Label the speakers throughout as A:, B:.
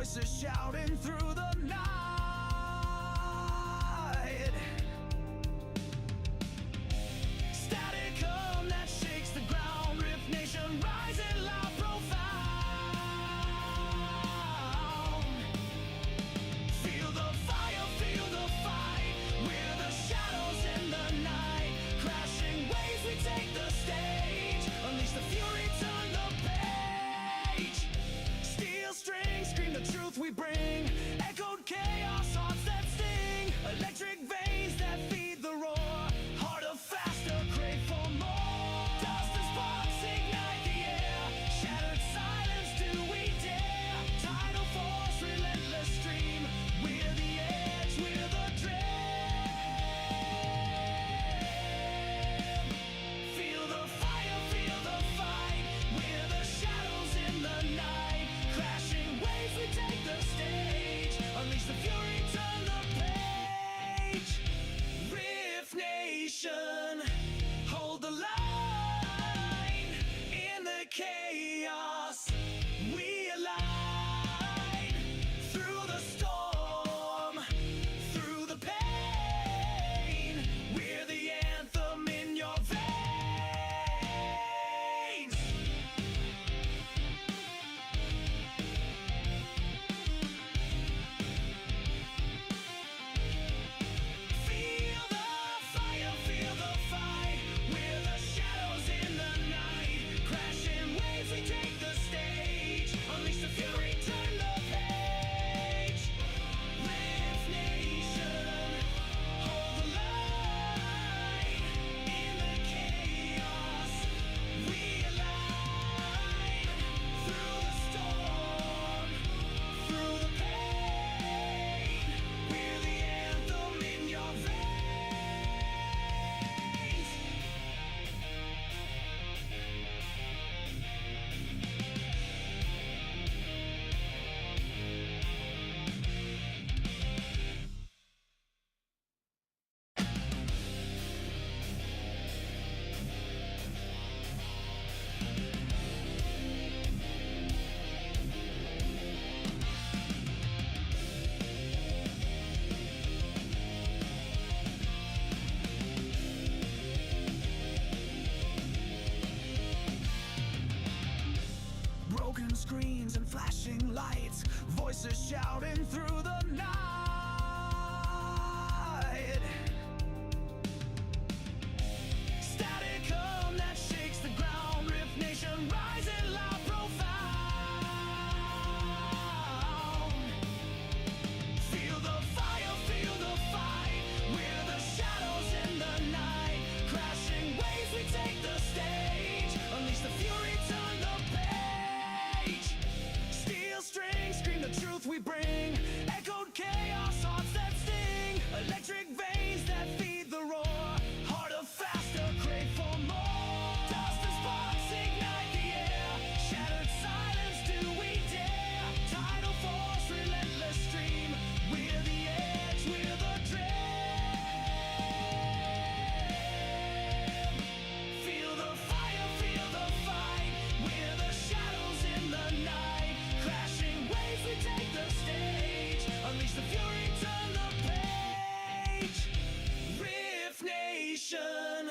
A: voices shouting through the night. Static hum that shakes the ground, Rift Nation rising loud, profound. Feel the fire, feel the fight. We're the shadows in the night. Crashing waves, we take the stage. Unleash the fury, turn the page. Steel strings, scream the truth we bring. Echoed chaos, hearts that sting. Electric veins that feed the roar. Harder, faster, crave for more. Dust and sparks ignite the air. Shattered silence, do we dare? Tidal force, relentless stream. We're the edge, we're the dream. Feel the fire, feel the fight. We're the shadows in the night. Crashing waves, we take the stage. Unleash the fury, turn the page. Rift Nation, hold the line. In the chaos, we align. Through the storm, through the pain, we're the anthem in your veins. Feel the fire, feel the fight. We're the shadows in the night. Crashing waves, we take the stage. Unleash the fury, turn the page. Rift Nation, hold the line. In the chaos, we align. Through the storm, through the pain, we're the anthem in your veins. Broken screens and flashing lights, voices shouting through the night. Static hum that shakes the ground, Rift Nation rising loud, profound. Feel the fire, feel the fight. We're the shadows in the night. Crashing waves, we take the stage. Unleash the fury, turn the page. Steel strings, scream the truth we bring. Echoed chaos, hearts that sting. Electric veins that feed the roar. Harder, faster, crave for more. Dust and sparks ignite the air. Shattered silence, do we dare? Tidal force, relentless stream. We're the edge, we're the dream. Feel the fire, feel the fight. We're the shadows in the night. Crashing waves, we take the stage. Unleash the fury, turn the page. Rift Nation,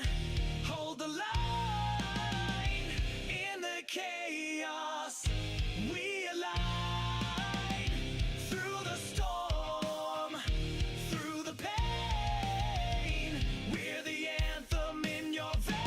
A: hold the line. In the chaos, we align. Through the storm, through the pain, we're the anthem in your veins.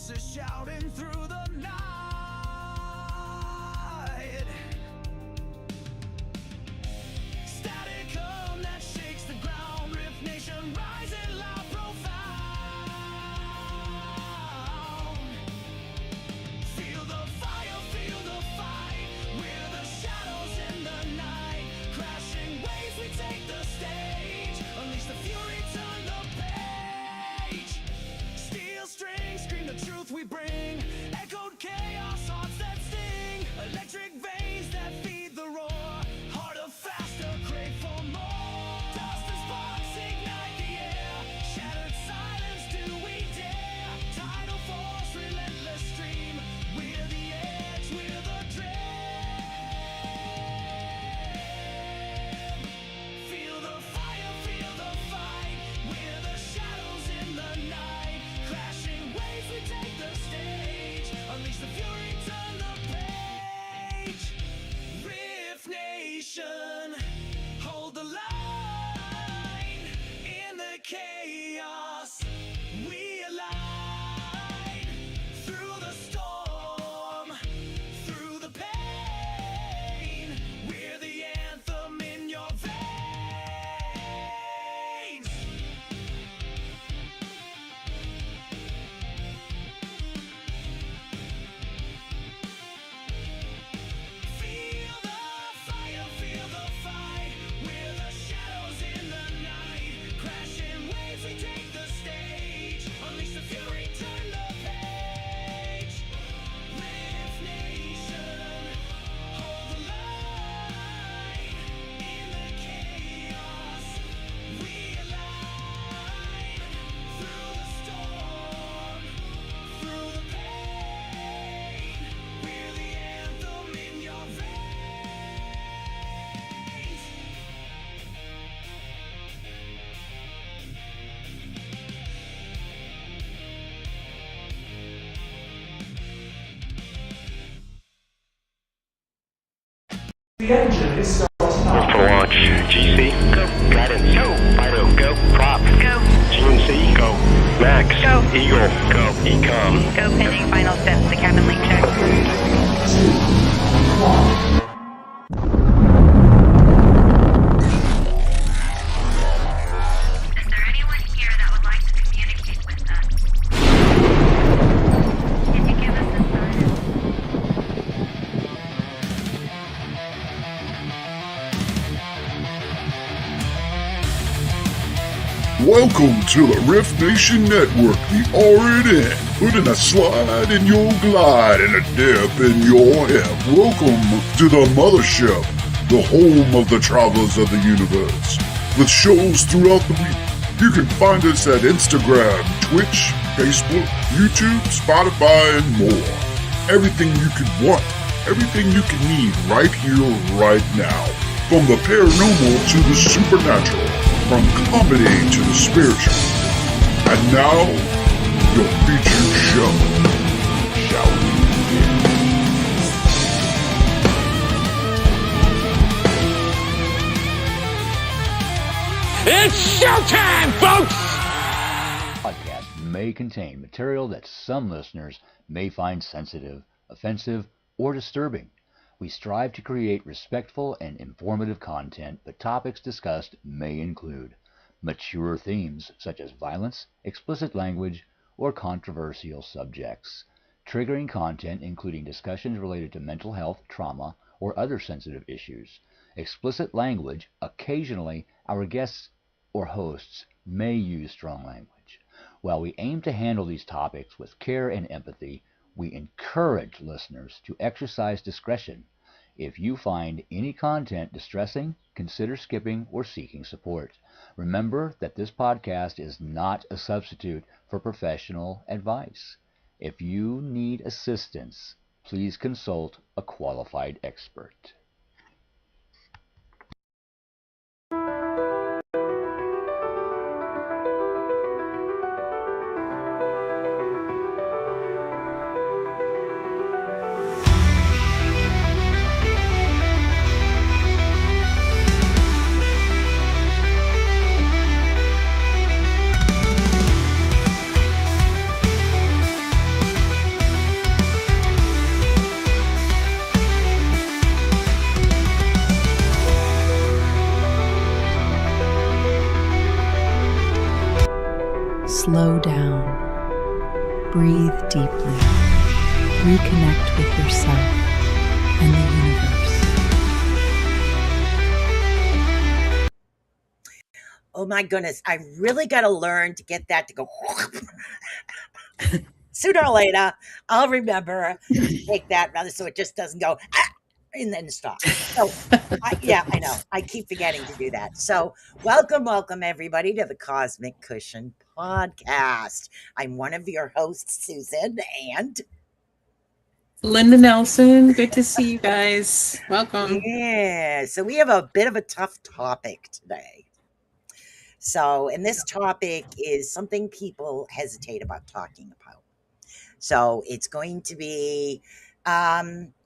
A: voices shouting through the night. Static hum that shakes the ground. Rift Nation rising loud, profound. Feel the fire, feel the fight. We're the shadows in the night. Crashing waves, we take the stage. Unleash the fury, turn the page. Steel strings scream the truth we bring. Echoed chaos, hearts that sting. Electric veins that feed the roar. Harder, faster, crave for more. Dust and sparks ignite the air. Shattered silence, do we dare? Tidal force, relentless stream. We're the edge, we're the dream. Feel the fire, feel the fight. We're the shadows in the night. Crashing waves, we take the stage. Unleash the fury, turn the page. Rift Nation, hold the line. In the chaos, we align. Through the storm, through the pain. We're the anthem in your veins. Feel the fire, feel the fight. We're the shadows in the night. Crashing waves, we take the stage. Unleash the fury, turn the page. Rift Nation, hold the line. In the chaos, we align. Through the storm, through the pain. We're the anthem in your veins.
B: The engine is self-start.
C: For launch, GC, go, guidance, go, Fido, go, prop, go, GMC, go, Max,
D: Go.
C: Eagle, go, Ecom.
D: Go pending final steps. The cabin link check.
B: 2, 1.
D: Is there anyone here that would like to communicate with us? Can you give us a sign?
E: Welcome to the Rift Nation Network, the RNN, putting a slide in your glide and a dip in your hip. Welcome to the mothership, the home of the travelers of the universe. With shows throughout the week, you can find us at Instagram, Twitch, Facebook, YouTube, Spotify, and more. Everything you could want, everything you can need right here, right now. From the paranormal to the supernatural. From comedy to the spiritual. And now, your featured show. Shall we begin?
F: It's showtime, folks!
G: Podcast may contain material that some listeners may find sensitive, offensive, or disturbing. We strive to create respectful and informative content, but topics discussed may include mature themes such as violence, explicit language, or controversial subjects, triggering content including discussions related to mental health, trauma, or other sensitive issues, explicit language. Occasionally, our guests or hosts may use strong language. While we aim to handle these topics with care and empathy, we encourage listeners to exercise discretion. If you find any content distressing, consider skipping or seeking support. Remember that this podcast is not a substitute for professional advice. If you need assistance, please consult a qualified expert.
H: slow down, breathe deeply, reconnect with yourself and the universe.
I: Oh my goodness, I really got to learn to get that to go. Sooner or later, I'll remember to take that rather so it just doesn't go and then stop. So, I know. I keep forgetting to do that. So, welcome, everybody, to the Cosmic Cushion Podcast. I'm one of your hosts, Susan, and
J: Linda Nelson, good to see you guys. Welcome.
I: yeah, so we have a bit of a tough topic today. So, and this topic is something people hesitate about talking about. So it's going to be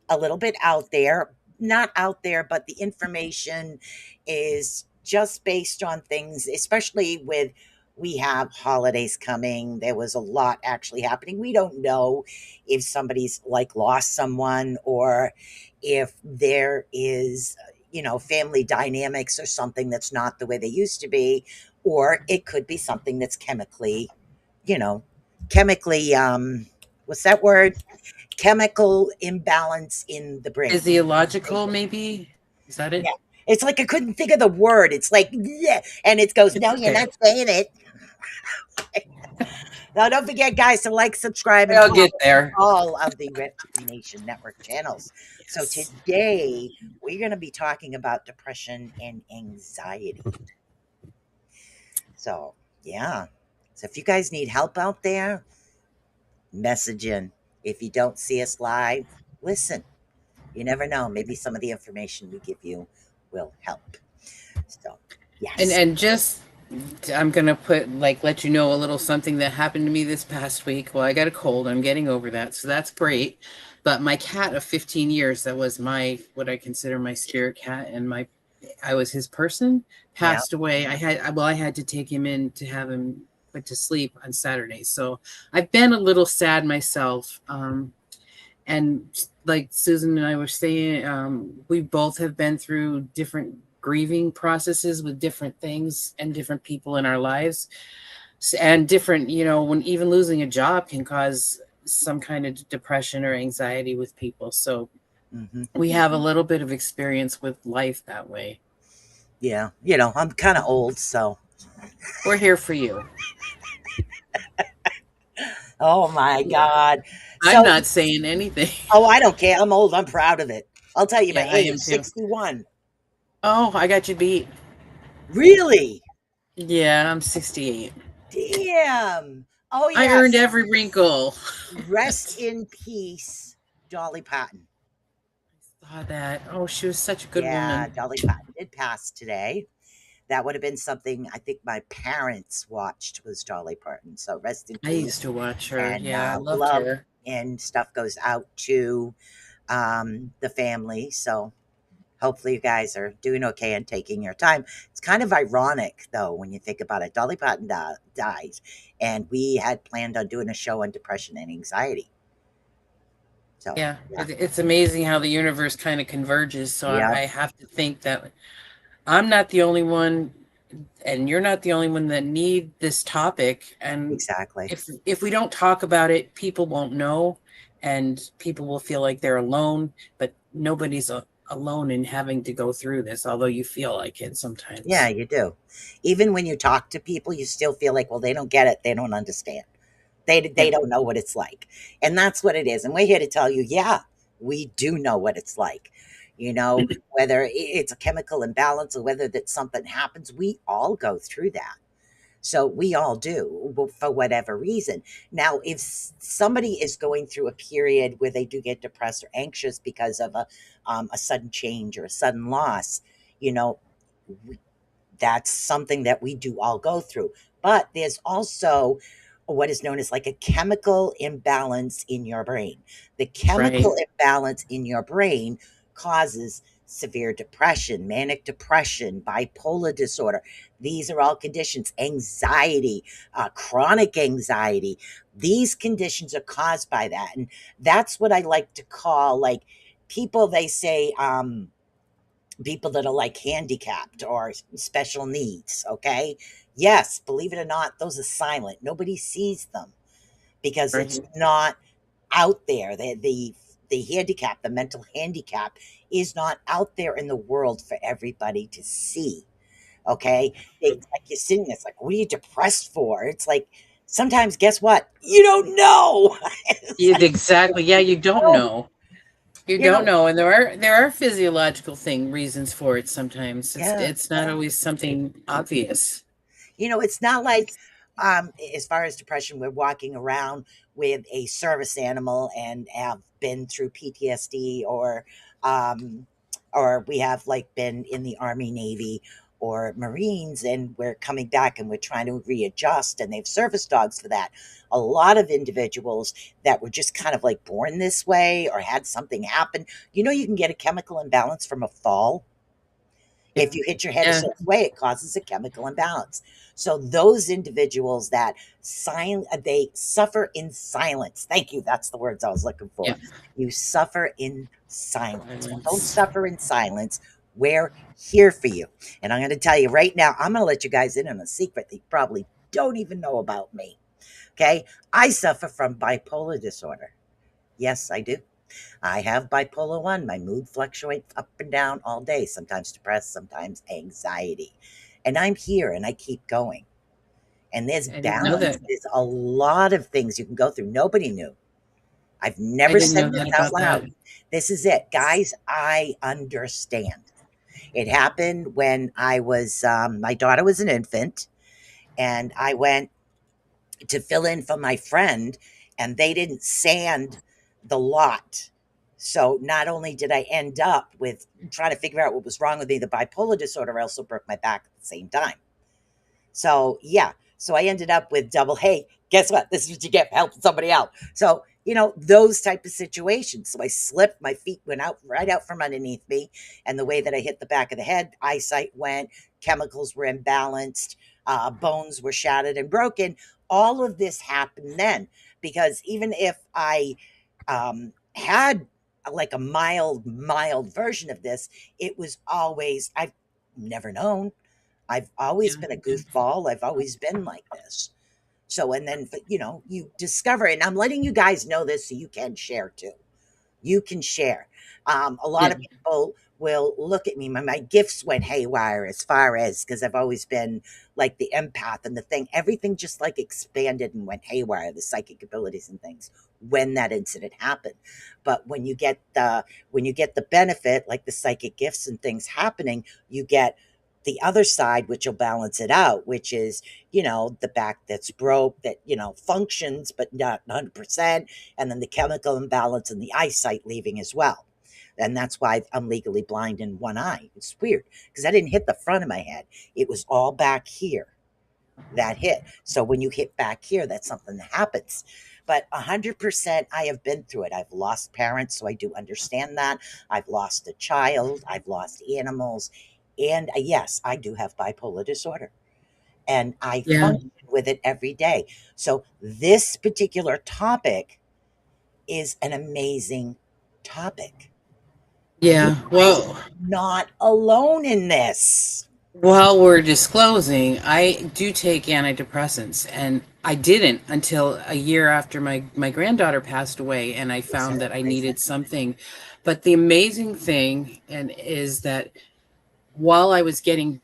I: a little bit out there, not out there, but the information is just based on things, especially with we have holidays coming. There was a lot actually happening. We don't know if somebody's like lost someone or if there is, family dynamics or something that's not the way they used to be, or it could be something that's you know, chemically what's that word? Chemical imbalance in the brain.
J: Physiological, maybe? Is that it?
I: Yeah. It's like I couldn't think of the word. It's like, yeah. And it goes, no, you're not saying it. Now, don't forget, guys, to like, subscribe, and
J: I'll
I: follow
J: get there.
I: all of the Rift Nation Network channels. So
J: Yes.
I: today, we're going to be talking about depression and anxiety. So, yeah. So if you guys need help out there, message in. If you don't see us live, listen. You never know. Maybe some of the information we give you will help. So, yes.
J: And just I'm gonna let you know a little something that happened to me this past week. Well, I got a cold. I'm getting over that, so that's great. But my cat of 15 years, that was what I consider my spirit cat, and I was his person, passed away. I had to take him in to have him put to sleep on Saturday. So I've been a little sad myself. And like Susan and I were saying, we both have been through different grieving processes with different things and different people in our lives, and different, when even losing a job can cause some kind of depression or anxiety with people. So we have a little bit of experience with life that way.
I: Yeah. I'm kind of old, so
J: we're here for you.
I: Oh my God.
J: I'm not saying anything.
I: Oh, I don't care. I'm old. I'm proud of it. I'll tell you my
J: I am
I: age,
J: too.
I: 61.
J: Oh, I got you beat.
I: Really?
J: Yeah, I'm 68.
I: Damn. Oh, yeah.
J: I earned every wrinkle.
I: Rest in peace, Dolly Parton.
J: I saw that. Oh, she was such a good woman.
I: Yeah, Dolly Parton did pass today. That would have been something I think my parents watched, was Dolly Parton. So rest in peace.
J: I used to watch her.
I: And
J: I loved
I: love
J: her.
I: and stuff goes out to the family. So hopefully you guys are doing okay and taking your time. It's kind of ironic, though, when you think about it. Dolly Parton died, and we had planned on doing a show on depression and anxiety. So
J: yeah. It's amazing how the universe kind of converges. So I have to think that I'm not the only one, and you're not the only one that need this topic. And
I: exactly,
J: if we don't talk about it, people won't know, and people will feel like they're alone. But nobody's alone in having to go through this, although you feel like it sometimes.
I: Yeah, you do. Even when you talk to people, you still feel like, well, they don't get it. They don't understand. They don't know what it's like. And that's what it is. And we're here to tell you, yeah, we do know what it's like. Whether it's a chemical imbalance or whether that something happens, we all go through that. So we all do, for whatever reason. Now, if somebody is going through a period where they do get depressed or anxious because of a sudden change or a sudden loss, that's something that we do all go through. But there's also what is known as like a chemical imbalance in your brain. The chemical imbalance in your brain causes severe depression, manic depression, bipolar disorder. These are all conditions. Anxiety, chronic anxiety. These conditions are caused by that. And that's what I like to call, like, people, they say, people that are like handicapped or special needs, okay? Yes, believe it or not, those are silent. Nobody sees them because it's
J: Right.
I: not out there. The handicap, the mental handicap, is not out there in the world for everybody to see. Okay, it's like you're sitting there, it's like, what are you depressed for? It's like sometimes, guess what? You don't know. It's
J: Yeah,
I: like,
J: exactly. Yeah, you don't
I: oh,
J: know. You
I: you
J: don't
I: know,
J: know, and there are physiological reasons for it. Sometimes
I: yeah.
J: it's not always something obvious.
I: It's not like, as far as depression, we're walking around with a service animal and have been through PTSD, um, or we have like been in the Army, Navy, or Marines, and we're coming back and we're trying to readjust, and they have service dogs for that. A lot of individuals that were just kind of like born this way or had something happen. You can get a chemical imbalance from a fall. If
J: Yeah.
I: you hit your head a
J: Yeah.
I: certain way, it causes a chemical imbalance. So those individuals that they suffer in silence. Thank you. That's the words I was looking
J: Yeah.
I: for. You suffer in silence. Well, don't
J: Violence.
I: suffer in silence. We're here for you. And I'm going to tell you right now, I'm going to let you guys in on a secret that you probably don't even know about me. Okay. I suffer from bipolar disorder. Yes, I do. I have bipolar 1. My mood fluctuates up and down all day, sometimes depressed, sometimes anxiety. And I'm here and I keep going. And there's
J: I didn't know
I: balance.
J: that.
I: There's a lot of things you can go through. Nobody knew. I've
J: I
I: never
J: didn't
I: said
J: know
I: this
J: that
I: out
J: about that.
I: loud. This is it. Guys, I understand. It happened when my daughter was an infant, and I went to fill in for my friend, and they didn't sand the lot. So not only did I end up with trying to figure out what was wrong with me, the bipolar disorder, I also broke my back at the same time. So yeah, so I ended up with double. Hey, guess what? This is what you get for helping somebody out. So those type of situations. So I slipped. My feet went out right out from underneath me, and the way that I hit the back of the head, eyesight went. Chemicals were imbalanced. Bones were shattered and broken. All of this happened then because even if I had like a mild version of this, it was always I've never known. I've always
J: Yeah.
I: been a goofball. I've always been like this. So, and then, you discover, and I'm letting you guys know this so you can share too. You can share. A lot
J: Yeah.
I: of people will look at me. My gifts went haywire as far as because I've always been like the empath and the thing. Everything just like expanded and went haywire, the psychic abilities and things when that incident happened. But when you get the benefit, like the psychic gifts and things happening, you get the other side, which will balance it out, which is, the back that's broke, that, functions, but not 100%, and then the chemical imbalance and the eyesight leaving as well. And that's why I'm legally blind in one eye. It's weird because I didn't hit the front of my head. It was all back here that hit. So when you hit back here, that's something that happens. But 100%, I have been through it. I've lost parents, so I do understand that. I've lost a child. I've lost animals. And yes, I do have bipolar disorder and I
J: Yeah.
I: function with it every day. So this particular topic is an amazing topic. You
J: Yeah.
I: guys
J: Well,
I: are not alone in this.
J: while we're disclosing, I do take antidepressants, and I didn't until a year after my granddaughter passed away, and I found that I needed something. But the amazing thing and is that while I was getting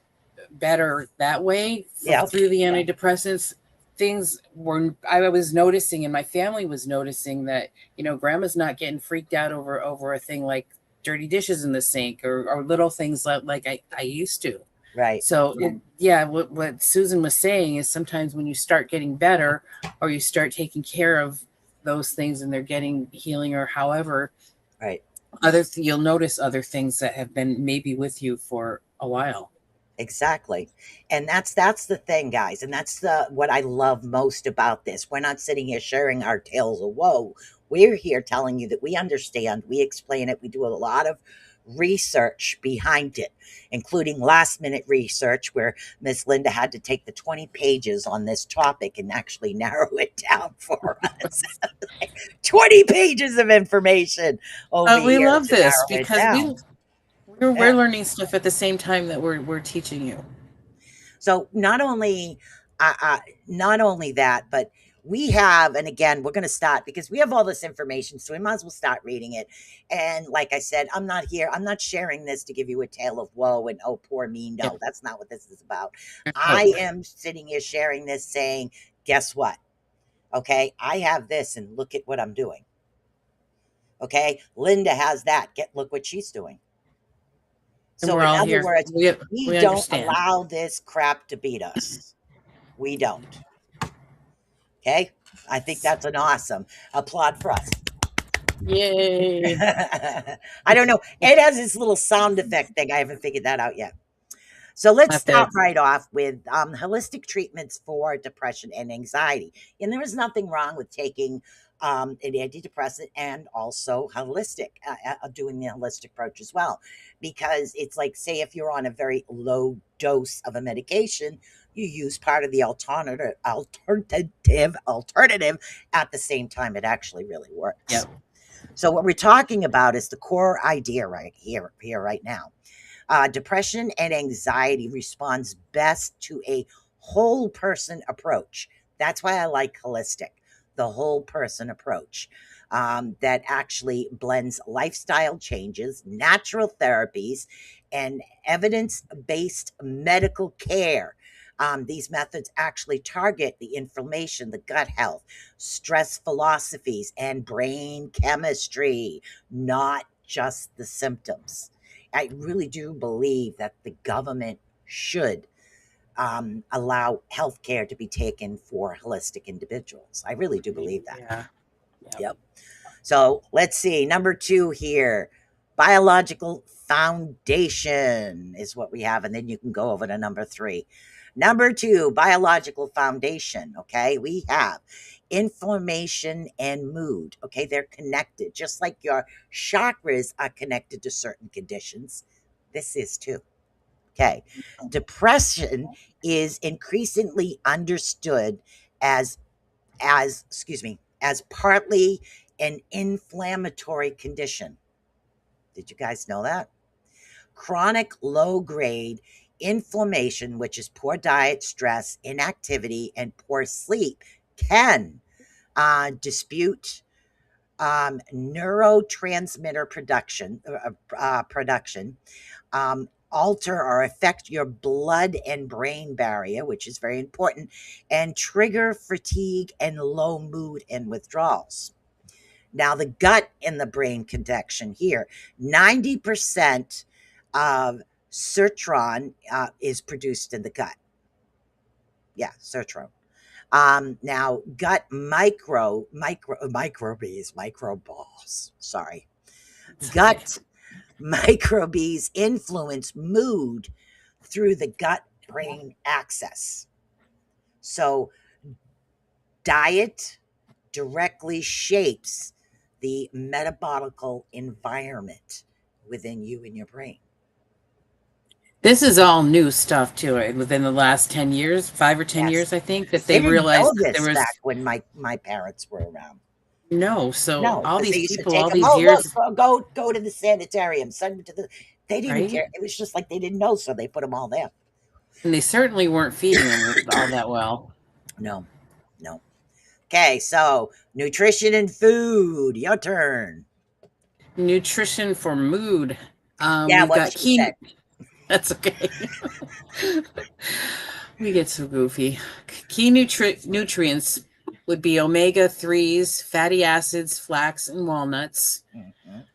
J: better that way
I: Yeah.
J: through the antidepressants, things were I was noticing, and my family was noticing that grandma's not getting freaked out over a thing like dirty dishes in the sink or little things like I used to.
I: Right.
J: So yeah, what Susan was saying is sometimes when you start getting better or you start taking care of those things and they're getting healing or however,
I: Right.
J: you'll notice other things that have been maybe with you for a while.
I: Exactly. And that's the thing, guys. And that's the what I love most about this. We're not sitting here sharing our tales of woe. We're here telling you that we understand, we explain it, we do a lot of research behind it, including last minute research where Miss Linda had to take the 20 pages on this topic and actually narrow it down for us. 20 pages of information over
J: We
I: here
J: love
I: to
J: this
I: narrow it
J: because
I: down.
J: we're
I: Yeah.
J: learning stuff at the same time that we're teaching you.
I: So not only that, but we have, and again, we're going to start because we have all this information, so we might as well start reading it. And like I said, I'm not sharing this to give you a tale of woe and oh, poor me. No,
J: Yep.
I: that's not what this is about.
J: Oh,
I: I am sitting here sharing this saying, guess what? Okay, I have this and look at what I'm doing. Okay, Linda has that. Look what she's doing.
J: and
I: So
J: we're
I: in
J: all
I: other
J: here.
I: words,
J: We
I: we
J: we
I: don't
J: understand.
I: allow this crap to beat us. We don't. Okay, I think that's an awesome applaud for us.
J: Yay!
I: I don't know. It has this little sound effect thing. I haven't figured that out yet. So let's
J: Have
I: start
J: to.
I: right off with holistic treatments for depression and anxiety. And there is nothing wrong with taking an antidepressant and also holistic, doing the holistic approach as well. Because it's like, say, if you're on a very low dose of a medication, you use part of the alternative at the same time. It actually really works.
J: Yep.
I: So what we're talking about is the core idea right here, right now. Depression and anxiety responds best to a whole person approach. That's why I like holistic, the whole person approach that actually blends lifestyle changes, natural therapies, and evidence based medical care. These methods actually target the inflammation, the gut health, stress philosophies, and brain chemistry, not just the symptoms. I really do believe that the government should allow healthcare to be taken for holistic individuals. I really do believe that.
J: Yeah.
I: Yep. So let's see. Number 2 here, biological foundation is what we have. And then you can go over to number 3. Number 2, biological foundation. Okay. We have inflammation and mood. Okay. They're connected, just like your chakras are connected to certain conditions. This is too. Okay. Depression is increasingly understood as partly an inflammatory condition. Did you guys know that? Chronic low grade inflammation, which is poor diet, stress, inactivity, and poor sleep, can dispute neurotransmitter production, alter or affect your blood and brain barrier, which is very important, and trigger fatigue and low mood and withdrawals. Now, the gut and the brain connection here, 90% of sertron is produced in the gut. Yeah, sertron. Now, gut microbes, sorry. Gut microbes influence mood through the gut brain axis. So, diet directly shapes the metabolical environment within you and your brain.
J: This is all new stuff too. Within the last 10 years, 5 or 10
I: Yes.
J: years, I think, that
I: They
J: they
I: didn't
J: realized
I: know
J: that
I: this
J: there was
I: back when my parents were around.
J: no. So
I: No,
J: all
I: because they
J: these
I: used to
J: people,
I: take
J: all
I: them.
J: these
I: Oh,
J: years,
I: look, go to the sanitarium. Send them to the. They didn't
J: right?
I: care. It was just like they didn't know, so they put them all there.
J: And they certainly weren't feeding them all that well.
I: No, no. Okay, so nutrition and food. Your turn.
J: Nutrition for mood.
I: Yeah,
J: We've
I: what
J: got
I: she
J: key.
I: said.
J: That's okay. We get so goofy. Key nutrients would be omega-3s, fatty acids, flax, and walnuts.
I: Mhm.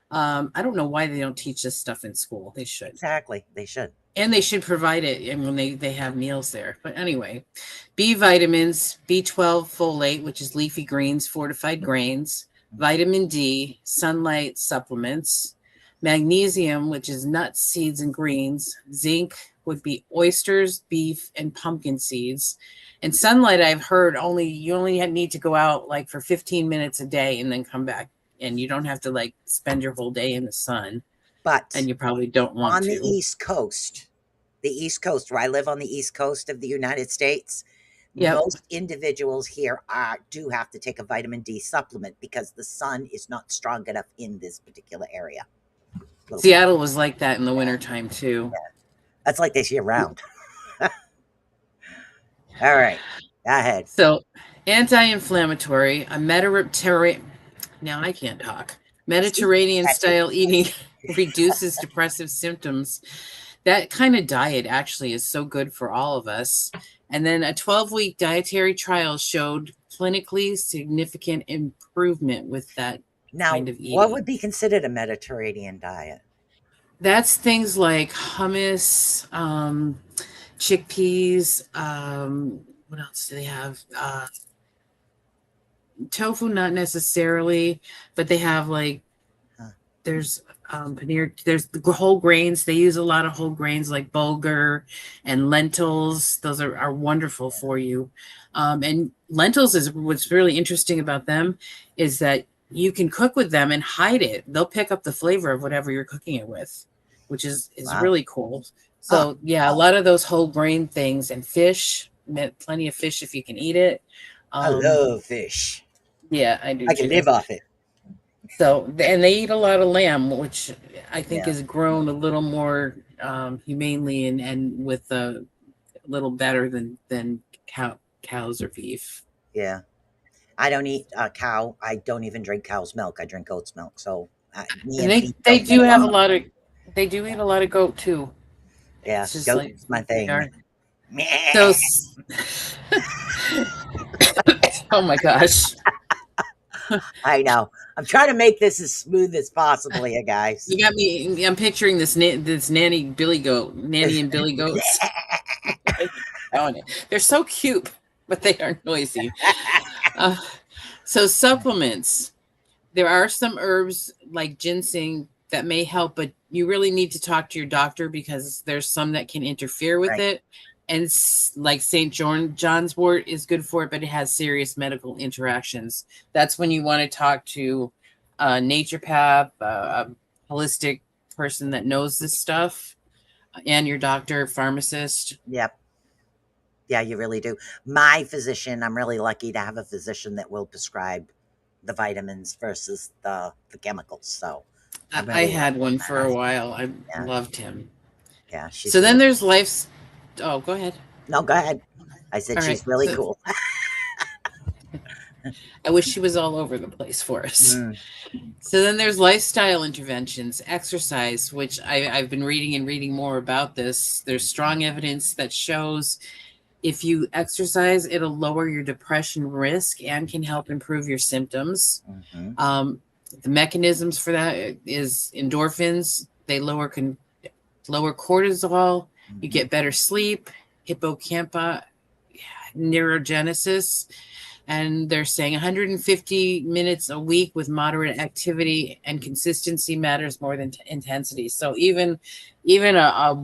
J: I don't know why they don't teach this stuff in school. They should.
I: Exactly, they should.
J: And they should provide it and when they have meals there. But anyway, B vitamins, B12 folate, which is leafy greens, fortified grains, vitamin D, sunlight supplements, magnesium, which is nuts, seeds, and greens, zinc would be oysters, beef, and pumpkin seeds. And sunlight, I've heard you only need to go out like for 15 minutes a day and then come back. And you don't have to like spend your whole day in the sun.
I: But
J: And you probably don't want
I: on
J: to.
I: the East Coast, where I live on the East Coast of the United States,
J: Yep.
I: most individuals here do have to take a vitamin D supplement because the sun is not strong enough in this particular area.
J: Seattle was like that in the wintertime too.
I: That's like this year round. All right. Go ahead.
J: So, anti-inflammatory, a Mediterranean. Now I can't talk. Mediterranean style eating reduces depressive symptoms. That kind of diet actually is so good for all of us. And then a 12-week dietary trial showed clinically significant improvement with that
I: Now,
J: kind of
I: what
J: eating.
I: would be considered a Mediterranean diet?
J: That's things like hummus, chickpeas. What else do they have? Tofu, not necessarily, but they have like there's paneer. There's the whole grains. They use a lot of whole grains like bulgur and lentils. Those are wonderful for you. And lentils is what's really interesting about them is that you can cook with them and hide it. They'll pick up the flavor of whatever you're cooking it with, which is
I: Wow.
J: really cool. So yeah, a lot of those whole grain things and fish, plenty of fish if you can eat it.
I: I love fish.
J: Yeah, I do.
I: I can
J: too.
I: live off it.
J: So, and they eat a lot of lamb, which I think
I: Yeah.
J: is grown a little more humanely and with a little better than cows or beef.
I: Yeah. I don't eat cow. I don't even drink cow's milk. I drink goat's milk. So me
J: And
I: and
J: they
I: beef
J: they
I: don't
J: do
I: get
J: have a
I: along.
J: lot of they do eat a lot of goat too.
I: Yeah,
J: It's just
I: goat's
J: like
I: my thing.
J: So, oh my gosh.
I: I know. I'm trying to make this as smooth as possible here, guys.
J: You got me. I'm picturing this nanny and Billy goats. They're so cute, but they are noisy. So supplements. There are some herbs like ginseng that may help, but you really need to talk to your doctor because there's some that can interfere with it. And like St. John's wort is good for it, but it has serious medical interactions. That's when you want to talk to a naturopath, a holistic person that knows this stuff, and your doctor, pharmacist.
I: Yep. Yeah, you really do. My physician, I'm really lucky to have a physician that will prescribe the vitamins versus the chemicals. So I'm
J: I
I: really
J: had
I: lucky
J: one
I: with
J: for a
I: that.
J: while. I
I: Yeah.
J: loved him.
I: Yeah, she's
J: So then
I: really-
J: there's life's. Oh, go ahead.
I: No, go ahead. I said
J: All
I: she's
J: right,
I: really
J: so-
I: cool.
J: I wish she was all over the place for us.
I: Mm.
J: So then there's lifestyle interventions, exercise, which I've been reading more about this. There's strong evidence that shows if you exercise, it'll lower your depression risk and can help improve your symptoms.
I: Mhm.
J: The mechanisms for that is endorphins. They lower cortisol. You get better sleep, hippocampus, neurogenesis. And they're saying 150 minutes a week with moderate activity and consistency matters more than intensity. So even a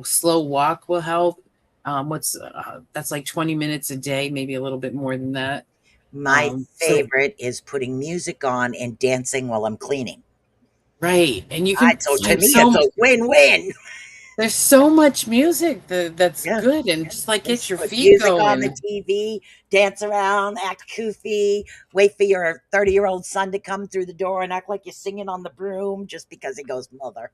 J: slow walk will help. That's like 20 minutes a day, maybe a little bit more than that.
I: My favorite is putting music on and dancing while I'm cleaning.
J: Right. And you can
I: So to me, it's a win-win.
J: There's so much music that's good and just like get your
I: Put
J: feet
I: music
J: going.
I: on the TV, dance around, act goofy, wait for your 30-year-old son to come through the door and act like you're singing on the broom just because he goes, mother.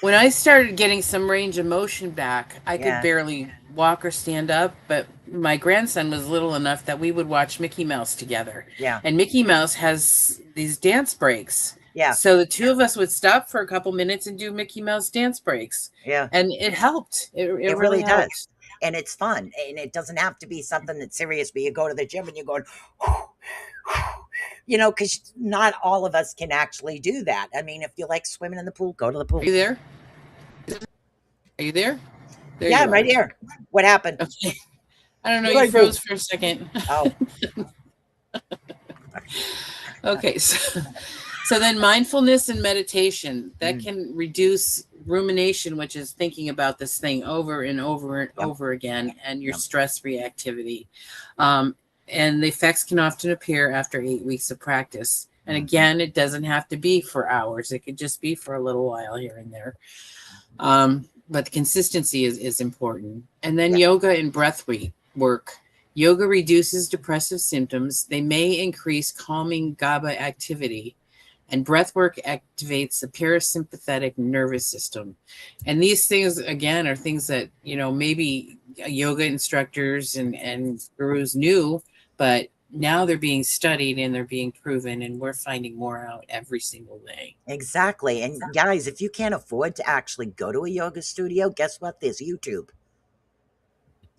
J: When I started getting some range of motion back, I could
I: Yeah.
J: barely walk or stand up, but my grandson was little enough that we would watch Mickey Mouse together.
I: Yeah.
J: And Mickey Mouse has these dance breaks.
I: Yeah.
J: So the two of us would stop for a couple minutes and do Mickey Mouse dance breaks.
I: Yeah.
J: And it helped. It
I: really
J: helped.
I: does. And it's fun. And it doesn't have to be something that's serious where you go to the gym and you're going, you know, because not all of us can actually do that. I mean, if you like swimming in the pool, go to the pool.
J: Are you there? Are you there? There
I: Yeah,
J: you
I: I'm right
J: are.
I: here. What happened?
J: Okay. I don't know.
I: What'd I
J: You
I: do?
J: froze for a second.
I: Oh.
J: Okay. So then mindfulness and meditation that can reduce rumination, which is thinking about this thing over and over and over again, and your stress reactivity. And the effects can often appear after 8 weeks of practice. And again, it doesn't have to be for hours. It could just be for a little while here and there. But the consistency is important. And then yoga and breath work. Yoga reduces depressive symptoms. They may increase calming GABA activity. And breath work activates the parasympathetic nervous system. And these things, again, are things that, maybe yoga instructors and gurus knew, but now they're being studied and they're being proven, and we're finding more out every single day.
I: Exactly. And guys, if you can't afford to actually go to a yoga studio, guess what? There's YouTube.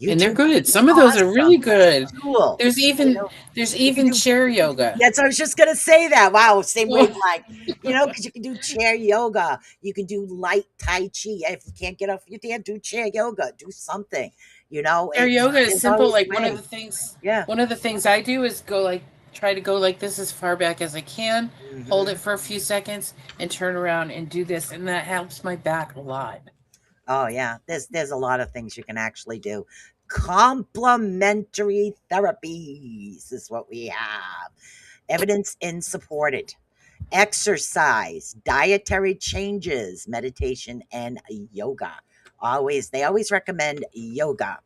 J: And they're
I: YouTube
J: good.
I: is
J: Some of those are really
I: awesome.
J: good.
I: Cool.
J: There's
I: You
J: even
I: know,
J: there's
I: you can
J: even
I: do
J: chair yoga.
I: Yes, I was just gonna say that. Wow, same wavelength. Because you can do chair yoga, you can do light tai chi. If you can't get off your damn, do chair yoga, do something.
J: Chair yoga is
I: There's
J: simple.
I: always
J: Like
I: a way. Yeah.
J: one of the things I do is try to go like this as far back as I can, hold it
I: Mhm.
J: for a few seconds, and turn around and do this, and that helps my back a lot.
I: Oh yeah, there's a lot of things you can actually do. Complementary therapies is what we have. Evidence in supported. Exercise, dietary changes, meditation, and yoga. They always recommend yoga.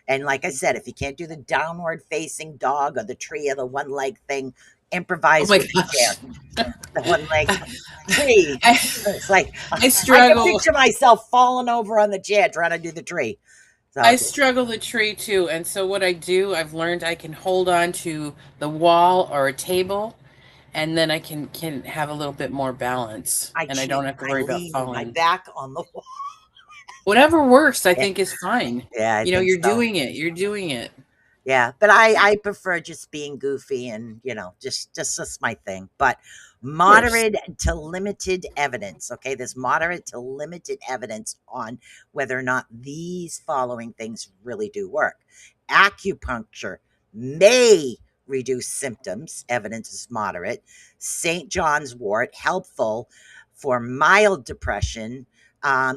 I: And like I said, if you can't do the downward facing dog or the tree or the one leg thing,
J: Oh
I: improvise
J: my
I: with the
J: gosh.
I: chair. The one leg tree.
J: I,
I: It's like
J: I
I: I can
J: struggle.
I: picture myself falling over on the chair trying to do the tree. So
J: I struggle the tree too. And so what I do, I've learned I can hold on to the wall or a table, and then I can have a little bit more balance, and I don't have to
I: I
J: worry about
I: lean with my
J: falling.
I: back on the wall.
J: Whatever works, I
I: Yeah,
J: think is fine.
I: yeah, I think
J: You're
I: so.
J: doing it. You're doing it.
I: Yeah, but I prefer just being goofy and just my thing. But
J: Of course.
I: moderate to limited evidence. Okay, there's moderate to limited evidence on whether or not these following things really do work. Acupuncture may reduce symptoms. Evidence is moderate. St. John's wort helpful for mild depression,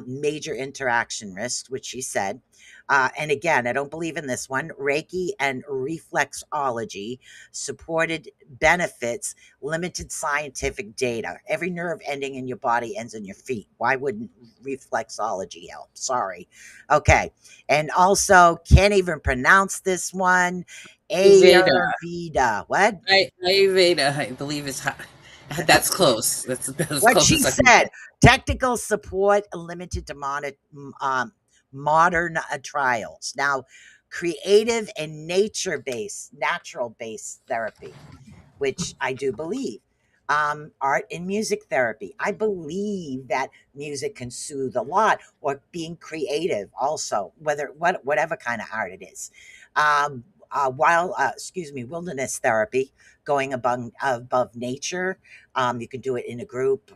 I: major interaction risk, which she said. And again, I don't believe in this one. Reiki and reflexology supported benefits, limited scientific data. Every nerve ending in your body ends in your feet. Why wouldn't reflexology help? Sorry. Okay. And also, can't even pronounce this one.
J: Ayurveda.
I: Ayurveda. What?
J: Ayurveda, I believe is hot. That's close. That's as
I: What
J: close
I: she
J: as I can
I: said.
J: get.
I: Technical support limited to modern trials. Now, creative and natural based therapy, which I do believe. Art and music therapy. I believe that music can soothe a lot, or being creative also, whatever kind of art it is. Wilderness therapy, going above nature. You can do it in a group.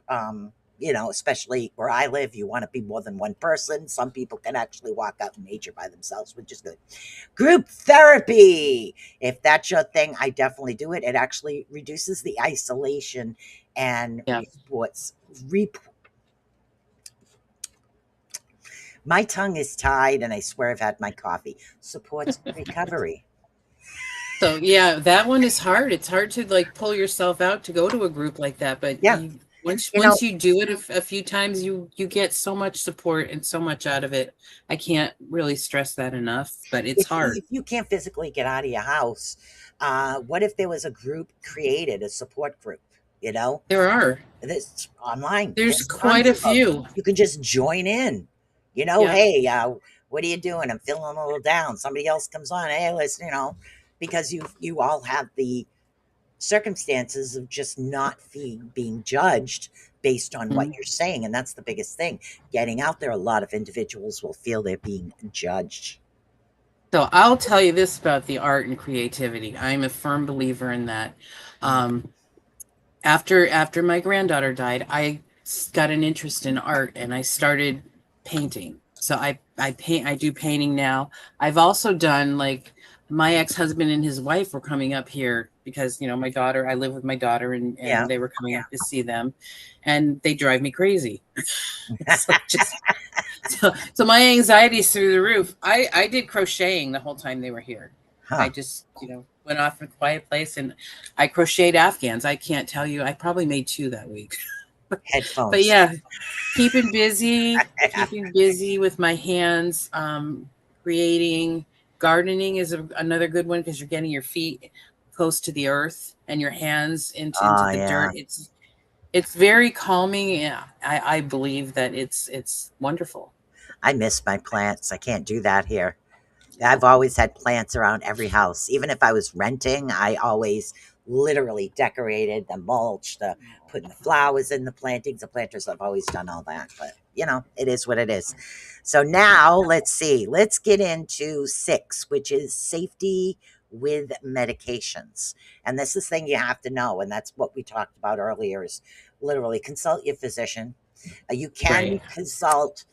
I: Especially where I live, you want to be more than one person. Some people can actually walk out in nature by themselves, which is good. Group therapy. If that's your thing, I definitely do it. It actually reduces the isolation and
J: Yeah.
I: my tongue is tied, and I swear I've had my coffee. Supports recovery.
J: So yeah, that one is hard. It's hard to like pull yourself out to go to a group like that, but
I: Yeah. You know,
J: once you do it a few times, you get so much support and so much out of it. I can't really stress that enough, but it's hard.
I: if you can't physically get out of your house, what if there was a group created, a support group? You know,
J: There are.
I: this online.
J: There's
I: There's
J: quite
I: tons
J: a
I: of them.
J: few.
I: You can just join in.
J: Yeah.
I: Hey, what are you doing? I'm feeling a little down. Somebody else comes on. Hey, listen, because you all have the circumstances of just not being judged based on what
J: Mhm.
I: you're saying, and that's the biggest thing. Getting out there, a lot of individuals will feel they're being judged.
J: So I'll tell you this about the art and creativity. I'm a firm believer in that. Um, after my granddaughter died, I got an interest in art and I started painting. So I paint. I do painting now. I've also done like my ex-husband and his wife were coming up here because my daughter. I live with my daughter
I: Yeah.
J: and they were coming up to see them, and they drive me crazy. So just so my anxiety is through the roof. I did crocheting the whole time they were here. I
I: Huh.
J: just, went off in a quiet place and I crocheted Afghans. I can't tell you. I probably made 2 that week. But
I: Headphones.
J: yeah, keeping busy with my hands, creating. Gardening is another good one because you're getting your feet close to the earth and your hands into
I: Oh
J: the
I: yeah.
J: dirt. It's very calming. Yeah, I believe that it's wonderful.
I: I miss my plants. I can't do that here. I've always had plants around every house. Even if I was renting, I always literally decorated the mulch, the putting the flowers in the plantings, the planters. I've always done all that. But it is what it is. So now let's see. Let's get into 6, which is safety with medications. And this is the thing you have to know, and that's what we talked about earlier is literally consult your physician. You can
J: Right.
I: consult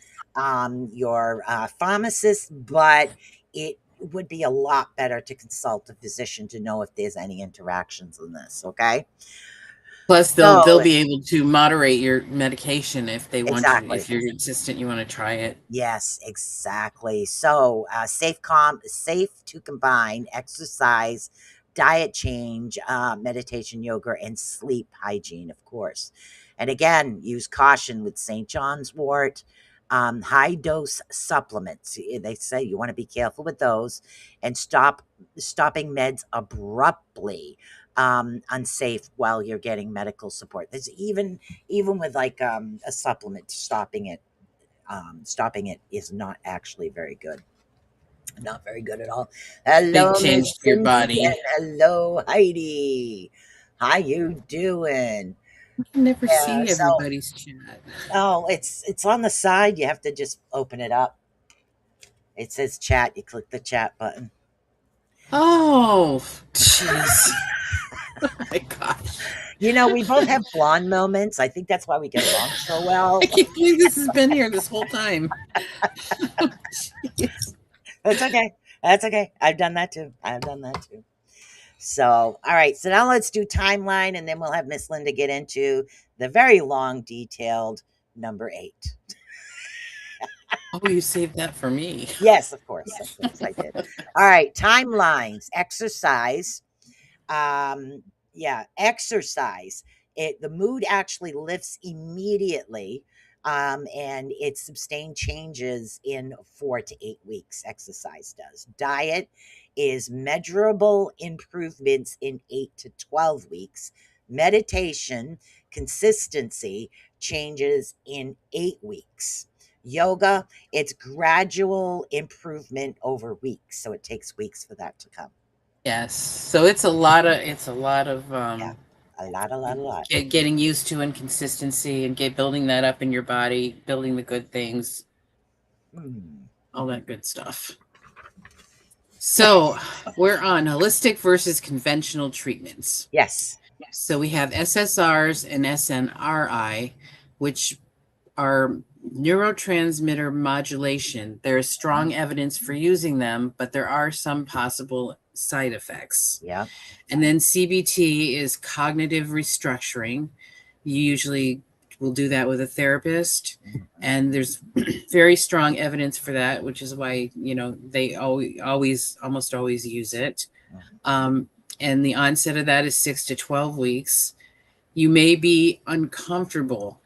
I: your pharmacist, but it would be a lot better to consult a physician to know if there's any interactions in this. Okay.
J: Plus, they'll
I: So,
J: be able to moderate your medication if they want you.
I: exactly.
J: If you're insistent, you want to try it.
I: Yes, exactly. So, safe to combine exercise, diet change, meditation, yoga, and sleep hygiene, of course. And again, use caution with St. John's wort, high dose supplements. They say you want to be careful with those, and stopping meds abruptly. Unsafe while you're getting medical support. There's even with like a supplement, stopping it is not actually very good. Not very good at all.
J: Big
I: Hello,
J: change
I: Miss
J: to your
I: Cindy, and
J: body.
I: hello, Heidi. How you doing?
J: I can never
I: Yeah.
J: see
I: So,
J: everybody's chat.
I: it's on the side. You have to just open it up. It says chat. You click the chat button.
J: Oh, jeez. Oh my gosh.
I: We both have blonde moments. I think that's why we get along so well.
J: I can't believe this has been here this whole time. Jeez.
I: That's okay. That's okay. I've done that too. So, all right. So now let's do timeline, and then we'll have Miss Linda get into the very long, detailed number 8.
J: Oh, you saved that for me.
I: Yes, of course. Of course I did. All right. Timelines, exercise. Exercise. The mood actually lifts immediately. And it sustained changes in 4 to 8 weeks. Exercise does. Diet is measurable improvements in 8 to 12 weeks. Meditation, consistency changes in 8 weeks. Yoga, it's gradual improvement over weeks. So it takes weeks for that to come.
J: Yes. So it's a lot of
I: Yeah. A lot.
J: getting used to inconsistency and building that up in your body, building the good things, all that good stuff. So we're on holistic versus conventional treatments.
I: Yes.
J: So we have SSRs and SNRI, which are neurotransmitter modulation. There is strong evidence for using them, but there are some possible side effects.
I: Yeah.
J: And then CBT is cognitive restructuring. You usually will do that with a therapist, and there's very strong evidence for that, which is why they almost always use it. And the onset of that is 6 to 12 weeks. You may be uncomfortable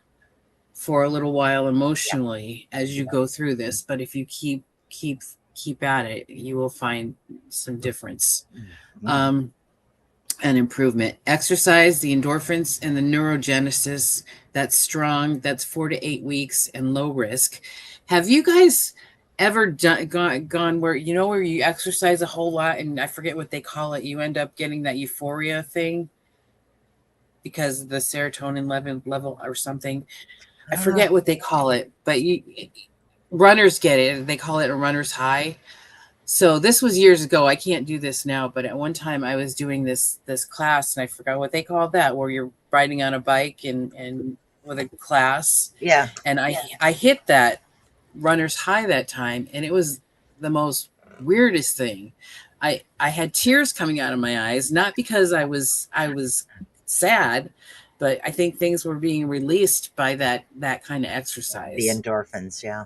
J: for a little while emotionally as you go through this, but if you keep at it, you will find some difference and improvement. Exercise, the endorphins and the neurogenesis, that's strong. That's 4 to 8 weeks and low risk. Have you guys ever gone where you exercise a whole lot, and I forget what they call it, you end up getting that euphoria thing because the serotonin level or something? I forget what they call it, but runners get it. They call it a runner's high. So this was years ago. I can't do this now, but at one time I was doing this class, and I forgot what they called that, where you're riding on a bike and with a class.
I: Yeah.
J: And I hit that runner's high that time, and it was the most weirdest thing. I had tears coming out of my eyes, not because I was sad, but I think things were being released by that kind of exercise.
I: The endorphins, yeah.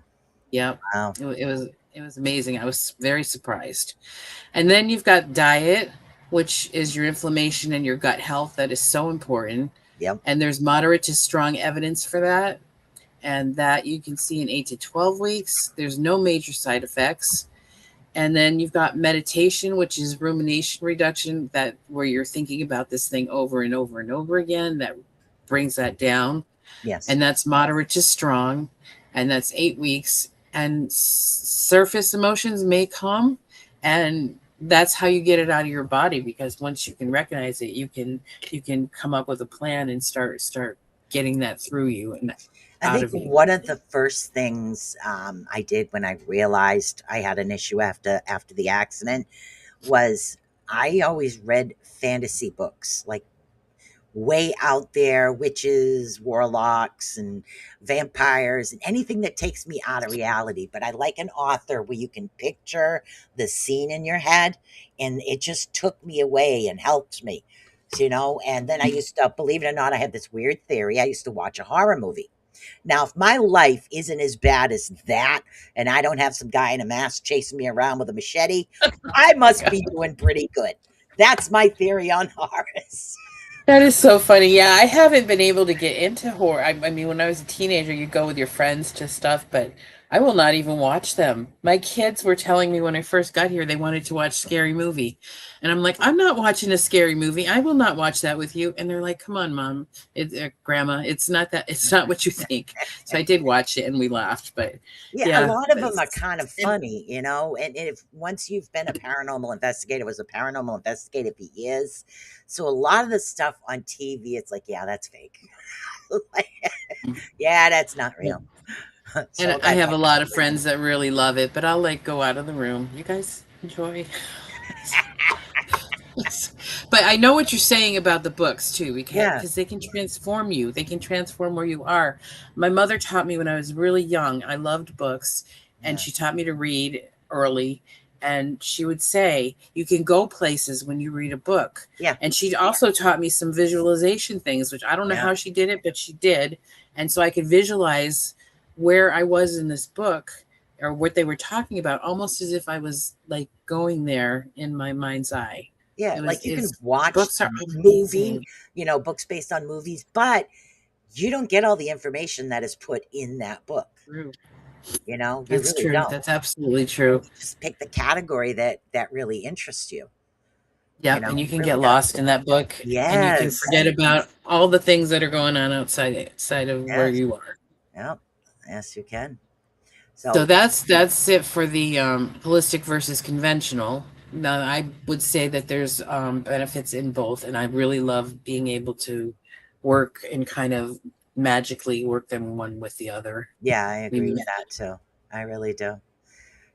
J: Yeah.
I: Wow.
J: It was amazing. I was very surprised. And then you've got diet, which is your inflammation and your gut health. That is so important.
I: Yep.
J: And there's moderate to strong evidence for that. And that you can see in 8 to 12 weeks. There's no major side effects. And then you've got meditation, which is rumination reduction, that where you're thinking about this thing over and over and over again. That brings that down.
I: Yes.
J: And that's moderate to strong. And that's 8 weeks. And surface emotions may come. And that's how you get it out of your body, because once you can recognize it, you can come up with a plan and start getting that through you and
I: I
J: out
I: think
J: of you.
I: one of the first things I did when I realized I had an issue after the accident was I always read fantasy books, like way out there, witches, warlocks, and vampires, and anything that takes me out of reality. But I like an author where you can picture the scene in your head, and it just took me away and helped me, And then I used to, believe it or not, I had this weird theory. I used to watch a horror movie. Now, if my life isn't as bad as that, and I don't have some guy in a mask chasing me around with a machete, I must be doing pretty good. That's my theory on horrors.
J: That is so funny. Yeah, I haven't been able to get into horror. I mean, when I was a teenager, you go with your friends to stuff, but I will not even watch them. My kids were telling me when I first got here they wanted to watch Scary Movie. And I'm like, I'm not watching a scary movie. I will not watch that with you. And they're like, come on, Mom, Grandma, it's not that, it's not what you think. So I did watch it and we laughed, but
I: Yeah, a
J: yeah.
I: lot of them are kind of funny, And if once you've been a paranormal investigator, was a paranormal investigator for years, so a lot of the stuff on TV, it's like, yeah, that's fake. Like, yeah, that's not real.
J: And
I: So
J: I
I: that
J: have a lot of friends that really love it, but I'll like go out of the room. You guys enjoy. But I know what you're saying about the books too,
I: yeah,
J: because they can transform you. They can transform where you are. My mother taught me when I was really young. I loved books, and
I: yeah,
J: she taught me to read early. And she would say, you can go places when you read a book.
I: yeah,
J: And she also taught me some visualization things, which I don't know
I: yeah,
J: how she did it, but she did. And so I could visualize where I was in this book or what they were talking about, almost as if I was like going there in my mind's eye.
I: yeah.
J: It was,
I: Like you can
J: it's
I: watch
J: books are
I: a movie,
J: amazing.
I: books based on movies, but you don't get all the information that is put in that book.
J: True.
I: You
J: That's
I: really
J: true.
I: don't.
J: That's absolutely true.
I: Just pick the category that really interests you.
J: Yep. And you
I: It
J: can
I: really
J: get
I: does.
J: lost in that book and you can
I: Yes.
J: forget about all the things that are going on outside of where
I: Yes.
J: you are.
I: Yep. Yes, you can.
J: So
I: So
J: that's it for the holistic versus conventional. Now I would say that there's benefits in both, and I really love being able to work and kind of magically work them one with the other.
I: yeah, I
J: We
I: agree with
J: met.
I: that too. I really do.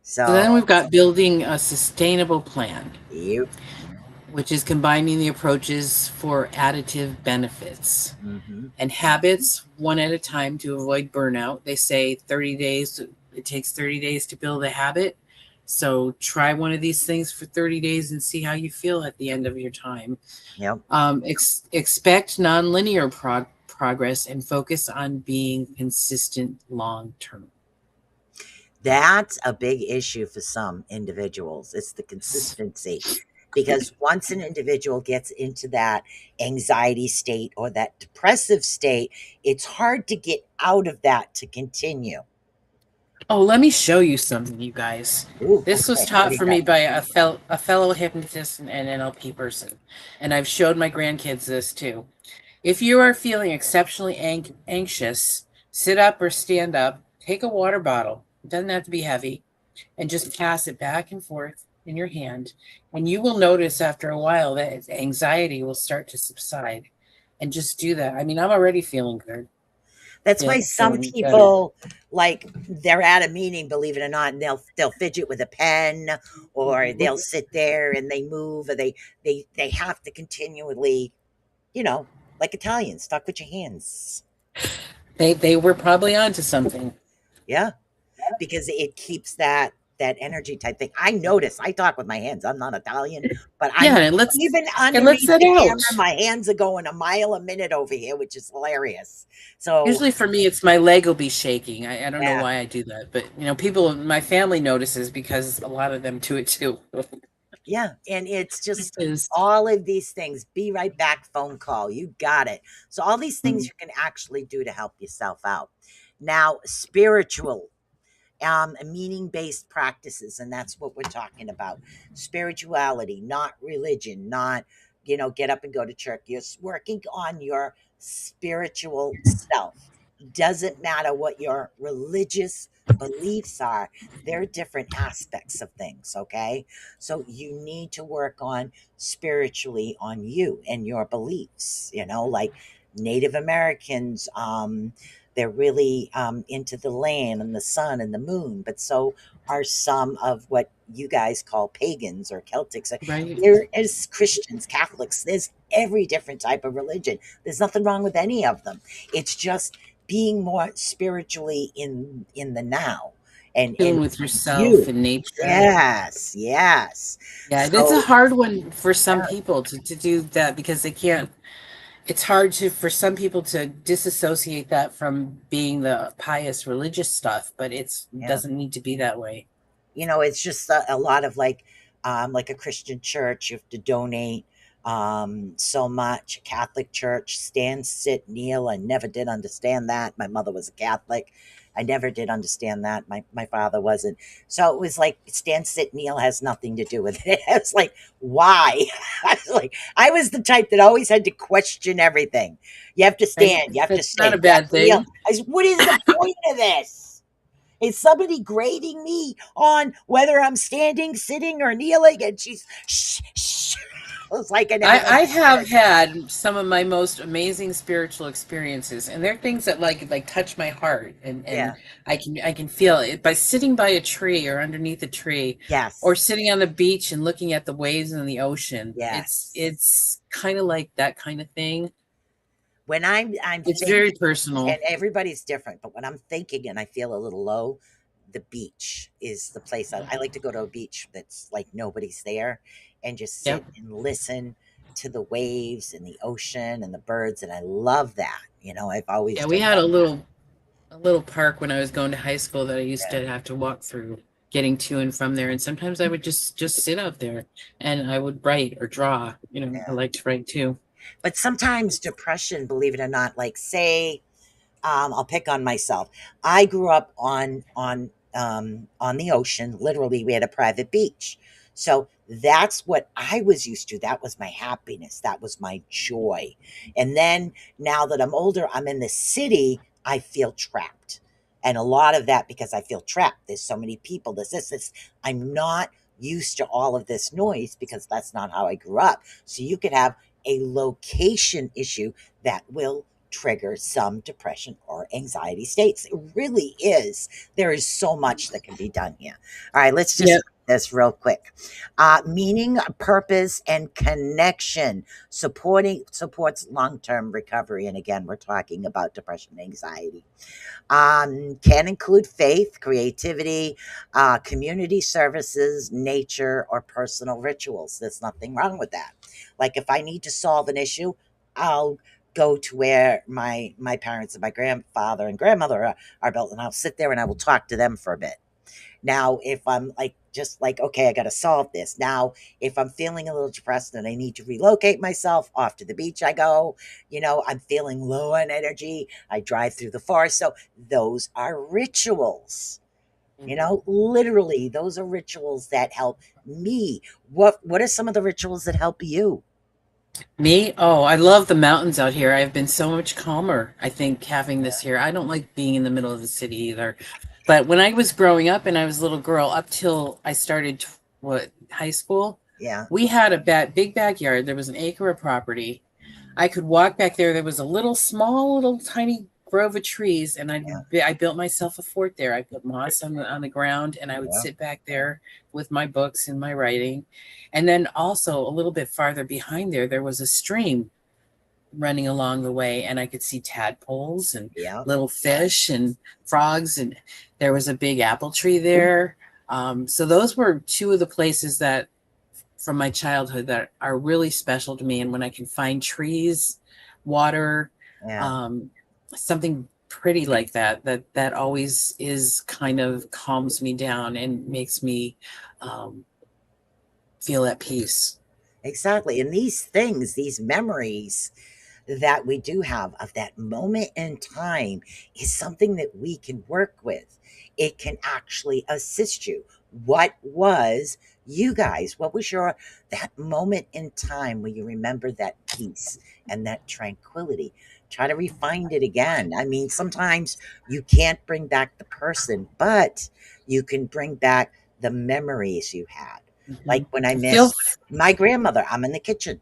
J: So
I: So
J: then we've got building a sustainable plan,
I: you
J: which is combining the approaches for additive benefits
I: hmm
J: and habits one at a time to avoid burnout. They say 30 days, it takes 30 days to build a habit. So try one of these things for 30 days and see how you feel at the end of your time.
I: yep.
J: Expect nonlinear progress and focus on being consistent long term.
I: That's a big issue for some individuals. It's the consistency. Because once an individual gets into that anxiety state or that depressive state, it's hard to get out of that to continue.
J: Oh, let me show you something, you guys.
I: Ooh,
J: This was
I: okay. What
J: taught
I: do you
J: for me
I: got?
J: by a fellow hypnotist and an NLP person. And I've showed my grandkids this too. If you are feeling exceptionally anxious, sit up or stand up, take a water bottle. It doesn't have to be heavy, and just pass it back and forth in your hand. And you will notice after a while that anxiety will start to subside. And just do that. I mean, I'm already feeling good.
I: That's why some
J: Feeling better.
I: people, like, they're at a meeting, believe it or not, and they'll fidget with a pen, or they'll sit there and they move, or they have to continually, like Italians, talk with your hands.
J: They were probably onto something.
I: Yeah, because it keeps that energy type thing. I notice I talk with my hands. I'm not Italian, but
J: Yeah,
I: I'm
J: it lets
I: even
J: it lets
I: underneath
J: that
I: the
J: out.
I: camera, my hands are going a mile a minute over here, which is hilarious. So
J: Usually for me, it's my leg will be shaking. I don't know
I: yeah,
J: why I do that, but people, my family notices because a lot of them do it too.
I: yeah, and it's just
J: Is
I: all of these things. Be right back, phone call. You got it. So all these things you can actually do to help yourself out. Now, spiritual meaning based practices, and that's what we're talking about. Spirituality, not religion, not get up and go to church. You're working on your spiritual self. Doesn't matter what your religious beliefs are, they're different aspects of things, okay? So you need to work on spiritually on you and your beliefs, like Native Americans, they're really into the land and the sun and the moon, but so are some of what you guys call pagans or Celtics.
J: Right.
I: There is Christians, Catholics, there's every different type of religion. There's nothing wrong with any of them. It's just being more spiritually in the now and
J: Dealing with yourself
I: you.
J: and nature.
I: Yes.
J: Yeah, that's a
I: So
J: hard one for some people to do that because they can't. It's hard for some people to disassociate that from being the pious religious stuff, but it
I: yeah.
J: doesn't need to be that way.
I: It's just a lot of like a Christian church, you have to donate so much. A Catholic church, stand, sit, kneel. I never did understand that. My mother was a Catholic. I never did understand that. My father wasn't. So it was like stand, sit, kneel has nothing to do with it. It's like, why? I was the type that always had to question everything. You have to stand, you have to
J: That's not a
I: sit, you have
J: bad
I: to kneel.
J: thing.
I: I said, what is the point of this? Is somebody grading me on whether I'm standing, sitting, or kneeling? And she's shh, shh. It's like I never went
J: I
I: to
J: have
I: church.
J: had some of my most amazing spiritual experiences, and they're things that like touch my heart, and
I: Yeah.
J: I can feel it by sitting by a tree or underneath a tree, or
I: Yes.
J: sitting on the beach and looking at the waves in the ocean.
I: Yes.
J: It's kind of like that kind of thing.
I: When I'm
J: It's very
I: thinking,
J: personal.
I: and everybody's different, but when I'm thinking and I feel a little low, the beach is the place. I like to go to a beach that's like nobody's there and just sit
J: Yep.
I: and listen to the waves and the ocean and the birds. And I love that. I've always
J: Yeah, we
I: done
J: had
I: that.
J: a little park when I was going to high school that I used
I: Yeah.
J: to have to walk through getting to and from there, and sometimes I would just sit out there and I would write or draw. I
I: Yeah.
J: like to write too.
I: But sometimes depression, believe it or not, like say, I'll pick on myself. I grew up on the ocean. Literally, we had a private beach. So that's what I was used to. That was my happiness. That was my joy. And then now that I'm older, I'm in the city, I feel trapped. And a lot of that because I feel trapped. There's so many people, this. I'm not used to all of this noise because that's not how I grew up. So you could have a location issue that will trigger some depression or anxiety states. It really is. There is so much that can be done here. All right, let's just
J: Yeah.
I: this real quick. Meaning, purpose, and connection supports long-term recovery. And again, we're talking about depression and anxiety. Can include faith, creativity, community services, nature, or personal rituals. There's nothing wrong with that. Like if I need to solve an issue, I'll go to where my parents and my grandfather and grandmother are built, and I'll sit there and I will talk to them for a bit. Now, if I'm like just like, okay, I got to solve this. Now, if I'm feeling a little depressed and I need to relocate myself off to the beach, I go, I'm feeling low on energy. I drive through the forest. So those are rituals. Literally, those are rituals that help me. What are some of the rituals that help you?
J: Me? Oh, I love the mountains out here. I've been so much calmer, I think, having this here. I don't like being in the middle of the city either. But when I was growing up and I was a little girl, up till I started high school,
I: Yeah.
J: we had a big backyard. There was an acre of property. I could walk back there. There was a little tiny grove of trees, and I built myself a fort there. I put moss on the ground, and I would
I: Yeah.
J: sit back there with my books and my writing. And then also a little bit farther behind there was a stream running along the way, and I could see tadpoles and
I: Yeah.
J: little fish and frogs, and there was a big apple tree there. So those were two of the places that from my childhood that are really special to me. And when I can find trees, water,
I: Yeah.
J: something pretty like that always is kind of calms me down and makes me feel at peace.
I: Exactly. And these things, these memories that we do have of that moment in time is something that we can work with. It can actually assist you. What was You guys, what was that moment in time where you remember that peace and that tranquility? Try to refine it again. I mean, sometimes you can't bring back the person, but you can bring back the memories you had. Like when I
J: Feel,
I: miss my grandmother, I'm in the kitchen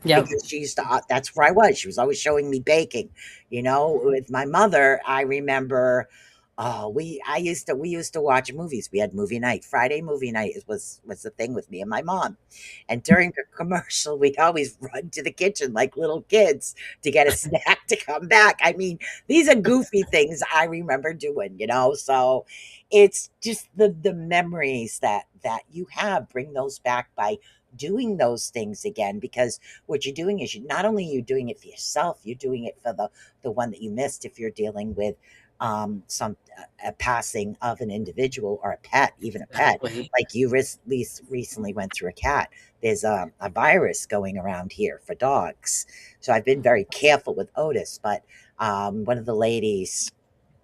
J: yep.
I: because she used to, that's where I was. She was always showing me baking. With my mother, I remember, we used to watch movies. We had movie night. Friday movie night was the thing with me and my mom. And during the commercial, we'd always run to the kitchen like little kids to get a snack to come back. I mean, these are goofy things I remember doing. So it's just the memories that you have. Bring those back by doing those things again, because what you're doing is not only are you doing it for yourself, you're doing it for the one that you missed. If you're dealing with some a passing of an individual or a pet, even a pet,
J: Exactly.
I: like you recently went through a cat. There's a virus going around here for dogs, so I've been very careful with Otis. But one of the ladies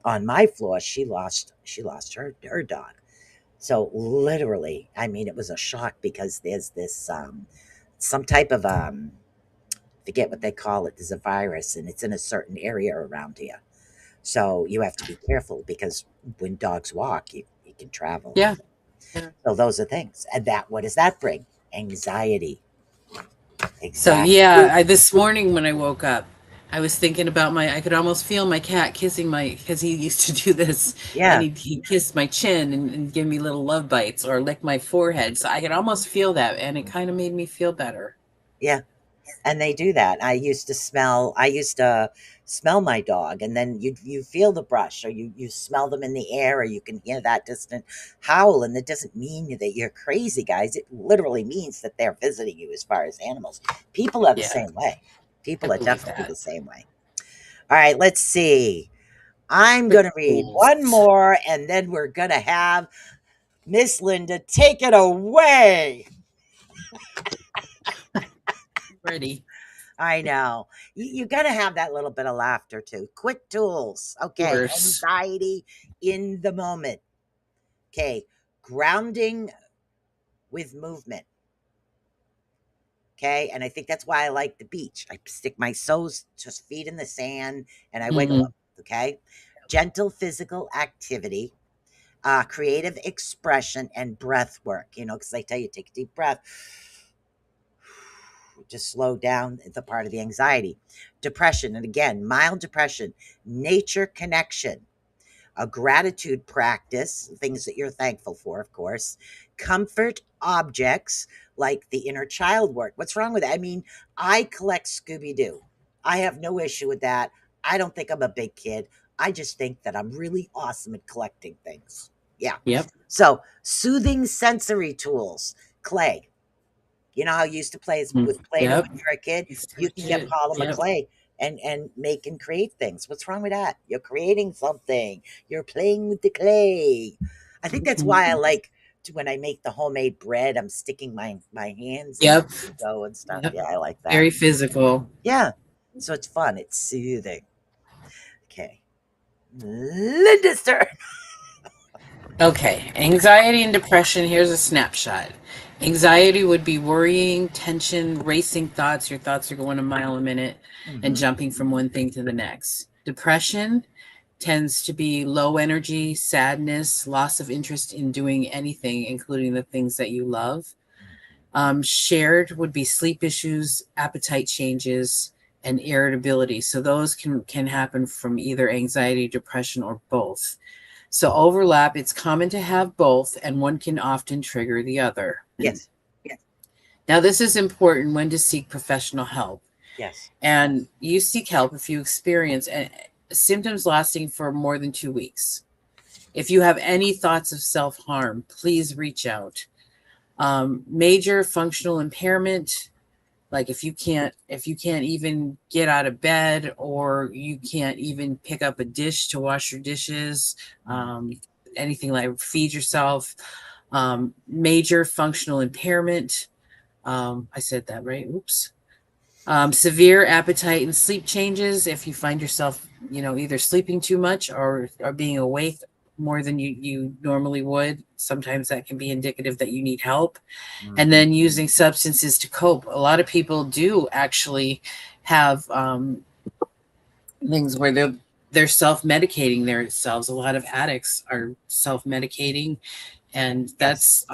I: on my floor, she lost her dog. So literally, I mean, it was a shock because there's this some type of forget what they call it. There's a virus, and it's in a certain area around here. So you have to be careful because when dogs walk, you can travel.
J: Yeah. Yeah.
I: So those are things. And what does that bring? Anxiety.
J: So
I: Exactly.
J: yeah, this morning when I woke up, I was thinking about I could almost feel my cat kissing because he used to do this, and
I: Yeah.
J: he kissed my chin and give me little love bites or lick my forehead. So I could almost feel that, and it kind of made me feel better.
I: Yeah. And they do that. I used to smell my dog, and then you feel the brush, or you smell them in the air, or you can hear that distant howl, and it doesn't mean that you're crazy, guys. It literally means that they're visiting you. As far as animals, people are the
J: Yeah,
I: same way.
J: I
I: People are
J: believe
I: definitely
J: that.
I: the same way. All right, let's see. I'm
J: Quick
I: going to read
J: tools.
I: one more, and then we're going to have Miss Linda take it away.
J: Ready?
I: I know. You got to have that little bit of laughter too. Quick tools.
J: Of
I: Okay.
J: course.
I: Anxiety in the moment. Okay. Grounding with movement. Okay. And I think that's why I like the beach. I stick my just feet in the sand and I wiggle
J: Mhm.
I: them. Okay. Gentle physical activity, creative expression, and breath work. Because they tell you take a deep breath, just slow down the part of the anxiety. Depression, and again, mild depression, nature connection, a gratitude practice, things that you're thankful for, of course, comfort objects like the inner child work. What's wrong with that? I mean, I collect Scooby Doo. I have no issue with that. I don't think I'm a big kid. I just think that I'm really awesome at collecting things. Yeah.
J: Yep.
I: So, soothing sensory tools, clay. You know how you used to play with Play-Doh
J: Yep.
I: when you were a kid?
J: It's
I: You can get
J: legit.
I: polymer
J: Yep.
I: clay and make and create things. What's wrong with that? You're creating something. You're playing with the clay. I think that's why I
J: Mhm.
I: like when I make the homemade bread, I'm sticking my hands in
J: Yep.
I: the dough and stuff.
J: Yep.
I: Yeah, I like that.
J: Very physical.
I: Yeah. So it's fun. It's soothing. Okay. Linda's turn.
J: Okay, anxiety and depression. Here's a snapshot. Anxiety would be worrying, tension, racing thoughts. Your thoughts are going a mile a minute and
I: Mhm.
J: jumping from one thing to the next. Depression tends to be low energy, sadness, loss of interest in doing anything, including the things that you love. Shared would be sleep issues, appetite changes, and irritability. So those can happen from either anxiety, depression, or both. So overlap, it's common to have both, and one can often trigger the other.
I: Yes.
J: Now, this is important when to seek professional help.
I: Yes.
J: And you seek help if you experience symptoms lasting for more than 2 weeks. If you have any thoughts of self-harm, please reach out. Major functional impairment, like if you can't even get out of bed, or you can't even pick up a dish to wash your dishes, anything like feed yourself. Major functional impairment, I said that right, oops. Severe appetite and sleep changes, if you find yourself either sleeping too much or being awake more than you normally would. Sometimes that can be indicative that you need help.
I: Mm-hmm.
J: And then using substances to cope. A lot of people do actually have things where they're self-medicating themselves. A lot of addicts are self-medicating, and that's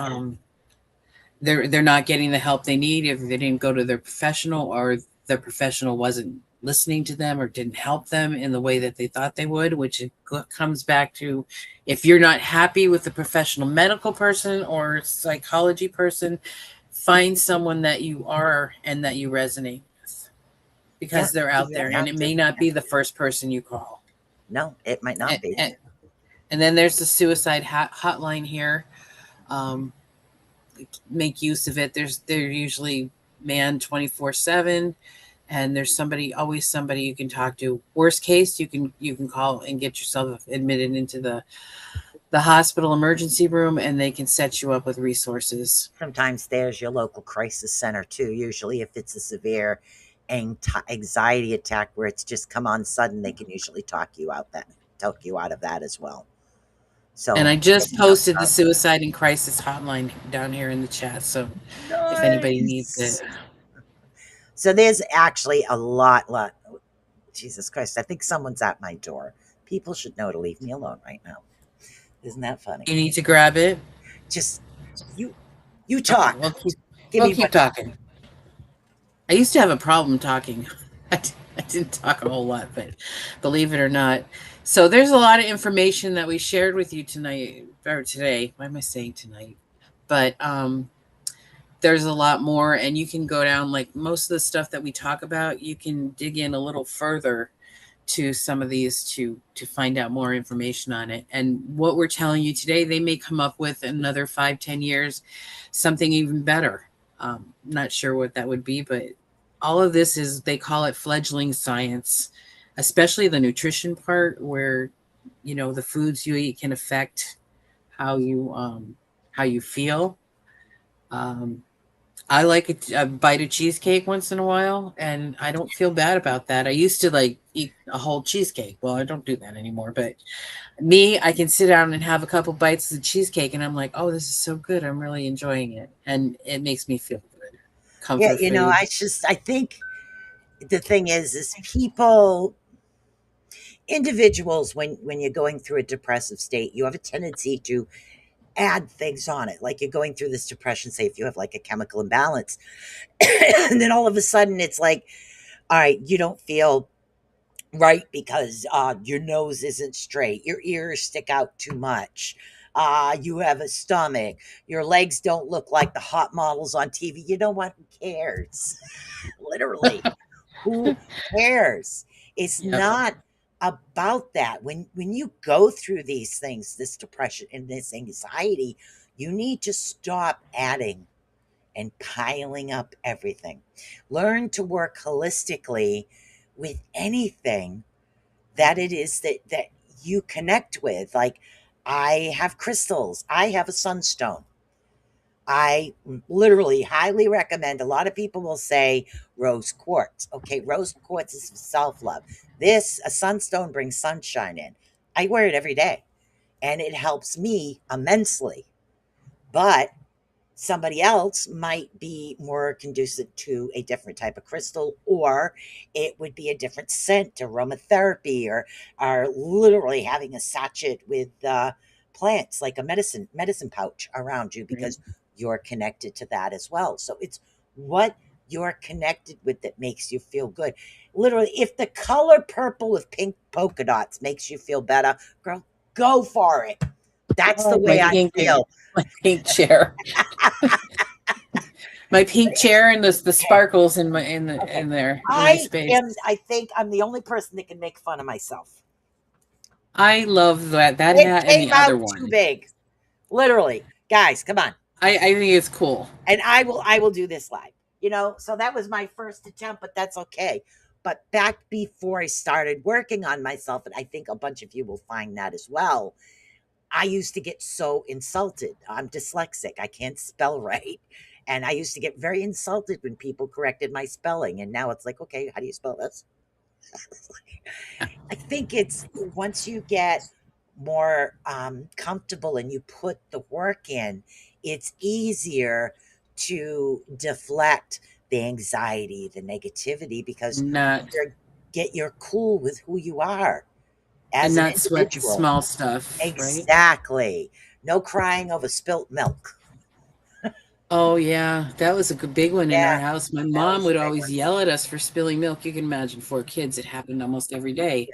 J: they're not getting the help they need if they didn't go to their professional, or the professional wasn't listening to them or didn't help them in the way that they thought they would, which it comes back to, if you're not happy with the professional medical person or psychology person, find someone that you are and that you resonate with, because they're out there, and it may not be the first person you call.
I: No, it might not be.
J: And then there's the suicide hotline here. Make use of it. They're usually manned 24/7, and there's always somebody you can talk to. Worst case, you can call and get yourself admitted into the hospital emergency room, and they can set you up with resources.
I: Sometimes there's your local crisis center too. Usually, if it's a severe anxiety attack where it's just come on sudden, they can usually talk you out of that as well. So,
J: and I just posted the suicide and crisis hotline down here in the chat. So if anybody needs it.
I: So there's actually a lot. Jesus Christ, I think someone's at my door. People should know to leave me alone right now. Isn't that funny?
J: You need to grab it.
I: Just you talk.
J: Okay, we'll keep talking. I used to have a problem talking. I didn't talk a whole lot, but believe it or not. So there's a lot of information that we shared with you tonight, or today. Why am I saying tonight? But there's a lot more, and you can go down, like most of the stuff that we talk about, you can dig in a little further to some of these to find out more information on it. And what we're telling you today, they may come up with another 5-10 years, something even better. Not sure what that would be, but all of this is, they call it fledgling science, especially the nutrition part, where, the foods you eat can affect how you feel. I like a bite of cheesecake once in a while, and I don't feel bad about that. I used to eat a whole cheesecake. Well, I don't do that anymore, but I can sit down and have a couple bites of cheesecake, and I'm like, oh, this is so good. I'm really enjoying it. And it makes me feel good. Comfort food.
I: I think the thing is individuals, when you're going through a depressive state, you have a tendency to add things on it. Like, you're going through this depression, say if you have like a chemical imbalance, and then all of a sudden it's like, all right, you don't feel right because your nose isn't straight, your ears stick out too much, you have a stomach, your legs don't look like the hot models on TV. You know what? Who cares? Literally, who cares? It's not about that. When you go through these things, this depression and this anxiety, you need to stop adding and piling up everything. Learn to work holistically with anything that it is that you connect with. Like, I have crystals, I have a sunstone. I literally highly recommend. A lot of people will say rose quartz. Okay, rose quartz is self-love. A sunstone brings sunshine in. I wear it every day, and it helps me immensely. But somebody else might be more conducive to a different type of crystal, or it would be a different scent, aromatherapy, or literally having a sachet with plants, like a medicine pouch around you, because you're connected to that as well. So it's what you're connected with that makes you feel good. Literally, if the color purple with pink polka dots makes you feel better, girl, go for it. That's the way I feel.
J: My pink chair. My pink chair and the sparkles in there.
I: I think I'm the only person that can make fun of myself.
J: I love that hat and the other one.
I: Too big. Literally. Guys, come on.
J: I think it's cool.
I: And I will do this live. So that was my first attempt, but that's okay. But back before I started working on myself, and I think a bunch of you will find that as well, I used to get so insulted. I'm dyslexic. I can't spell right. And I used to get very insulted when people corrected my spelling. And now it's like, okay, how do you spell this? I think it's once you get more comfortable and you put the work in, it's easier to deflect the anxiety, the negativity, because
J: Not
I: you're cool with who you are as
J: and
I: an
J: not sweat the
I: individual.
J: small stuff, right?
I: Exactly. No crying over spilt milk.
J: Oh yeah, that was a big one in our
I: Yeah,
J: house. My
I: that
J: mom
I: was
J: would
I: a big
J: always
I: one.
J: yell at us for spilling milk. You can imagine 4 kids; it happened almost every day.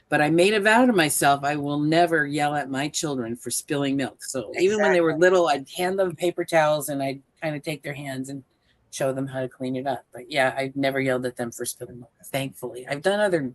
J: But I made a vow to myself: I will never yell at my children for spilling milk. So even when they were
I: Exactly.
J: little, I'd hand them paper towels and I'd kind of take their hands and show them how to clean it up. But yeah, I've never yelled at them for spilling milk. Thankfully, I've done other,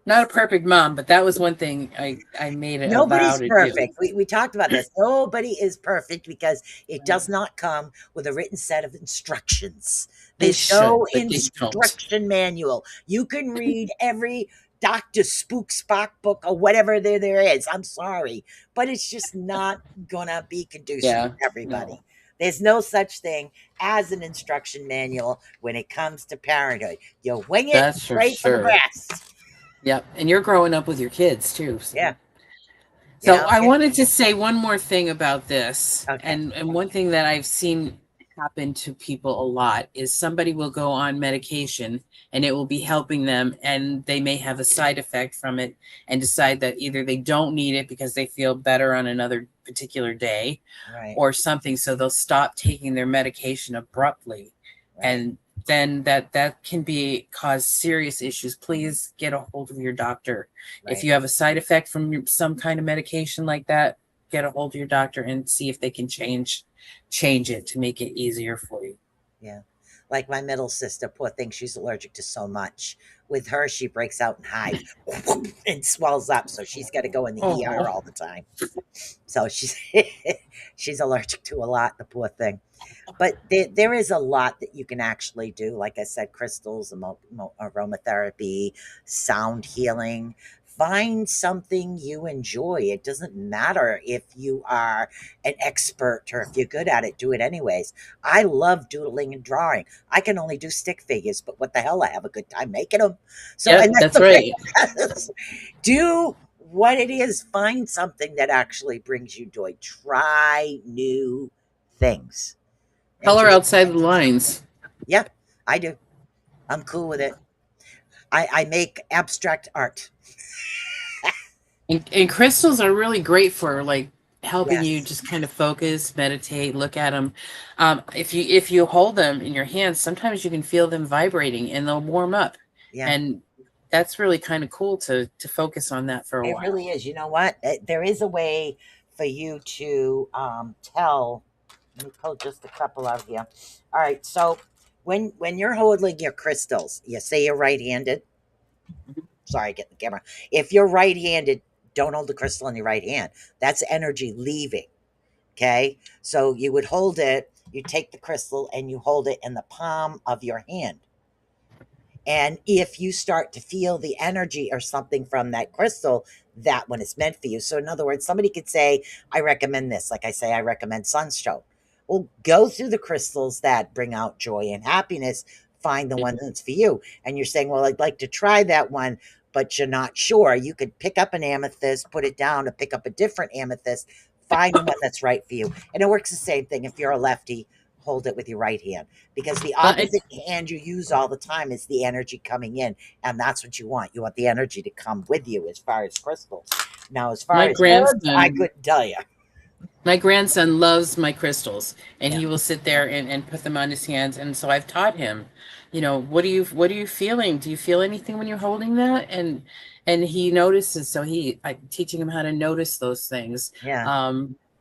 J: not a perfect mom, but that was one thing I made it a vow
I: Nobody's
J: to do.
I: perfect. We talked about this. Nobody is perfect because it does not come with a written set of instructions.
J: They
I: There's no
J: should, but they don't.
I: instruction manual. You can read every Dr. Spook Spock book or whatever there is. I'm sorry, but it's just not gonna be conducive
J: Yeah,
I: to everybody.
J: no,
I: There's no such thing as an instruction manual when it comes to parenthood. You wing it
J: that's for
I: right from the
J: sure.
I: breast.
J: Yep, and you're growing up with your kids too.
I: Yeah.
J: So
I: Yeah.
J: I wanted to say one more thing about this,
I: Okay.
J: and one thing that I've seen happen to people a lot is somebody will go on medication and it will be helping them, and they may have a side effect from it and decide that either they don't need it because they feel better on another particular day
I: Right.
J: or something, so they'll stop taking their medication abruptly.
I: Right.
J: And then that can be cause serious issues. Please get a hold of your doctor. If
I: Right.
J: you have a side effect from some kind of medication like that, get a hold of your doctor and see if they can change it to make it easier for you.
I: Yeah. Like my middle sister, poor thing, she's allergic to so much. With her, she breaks out in hives and swells up, so she's got to go in the ER
J: Oh,
I: all the time. So she's she's allergic to a lot, the poor thing. But there is a lot that you can actually do. Like I said, crystals, aromatherapy, sound healing. Find something you enjoy. It doesn't matter if you are an expert or if you're good at it, do it anyways. I love doodling and drawing. I can only do stick figures, but what the hell, I have a good time making them. So,
J: yep,
I: and that's
J: that's
I: the
J: right.
I: thing. Do what it is. Find something that actually brings you joy. Try new things and
J: Color
I: do it.
J: outside the lines.
I: Yeah, I do. I'm cool with it. I make abstract art.
J: And crystals are really great for like helping you
I: Yes.
J: just kind of focus, meditate, look at them. If you hold them in your hands, sometimes you can feel them vibrating and they'll warm up,
I: Yeah,
J: and that's really kind of cool to focus on that for a
I: it
J: while.
I: really is. You know what? There is a way for you to tell. Let me pull just a couple out here. All right. So when you're holding your crystals, you say you're right-handed. Sorry, get the camera. If you're right-handed, don't hold the crystal in your right hand. That's energy leaving. Okay. So you would hold it, you take the crystal and you hold it in the palm of your hand. And if you start to feel the energy or something from that crystal, that one is meant for you. So, in other words, somebody could say, I recommend this. Like I say, I recommend Sunstone. Well, go through the crystals that bring out joy and happiness, find the one that's for you. And you're saying, well, I'd like to try that one, but you're not sure. You could pick up an amethyst, put it down, or pick up a different amethyst, find the one that's right for you. And it works the same thing. If you're a lefty, hold it with your right hand, because the
J: It,
I: opposite hand you use all the time is the energy coming in, and that's what you want. You want the energy to come with you as far as crystals. Now, as far
J: my
I: as herbs, I
J: grandson
I: couldn't tell you.
J: My grandson loves my crystals, and
I: Yeah.
J: he will sit there and put them on his hands. And so I've taught him, what are you feeling? Do you feel anything when you're holding that? And he notices. So I'm teaching him how to notice those things.
I: Yeah.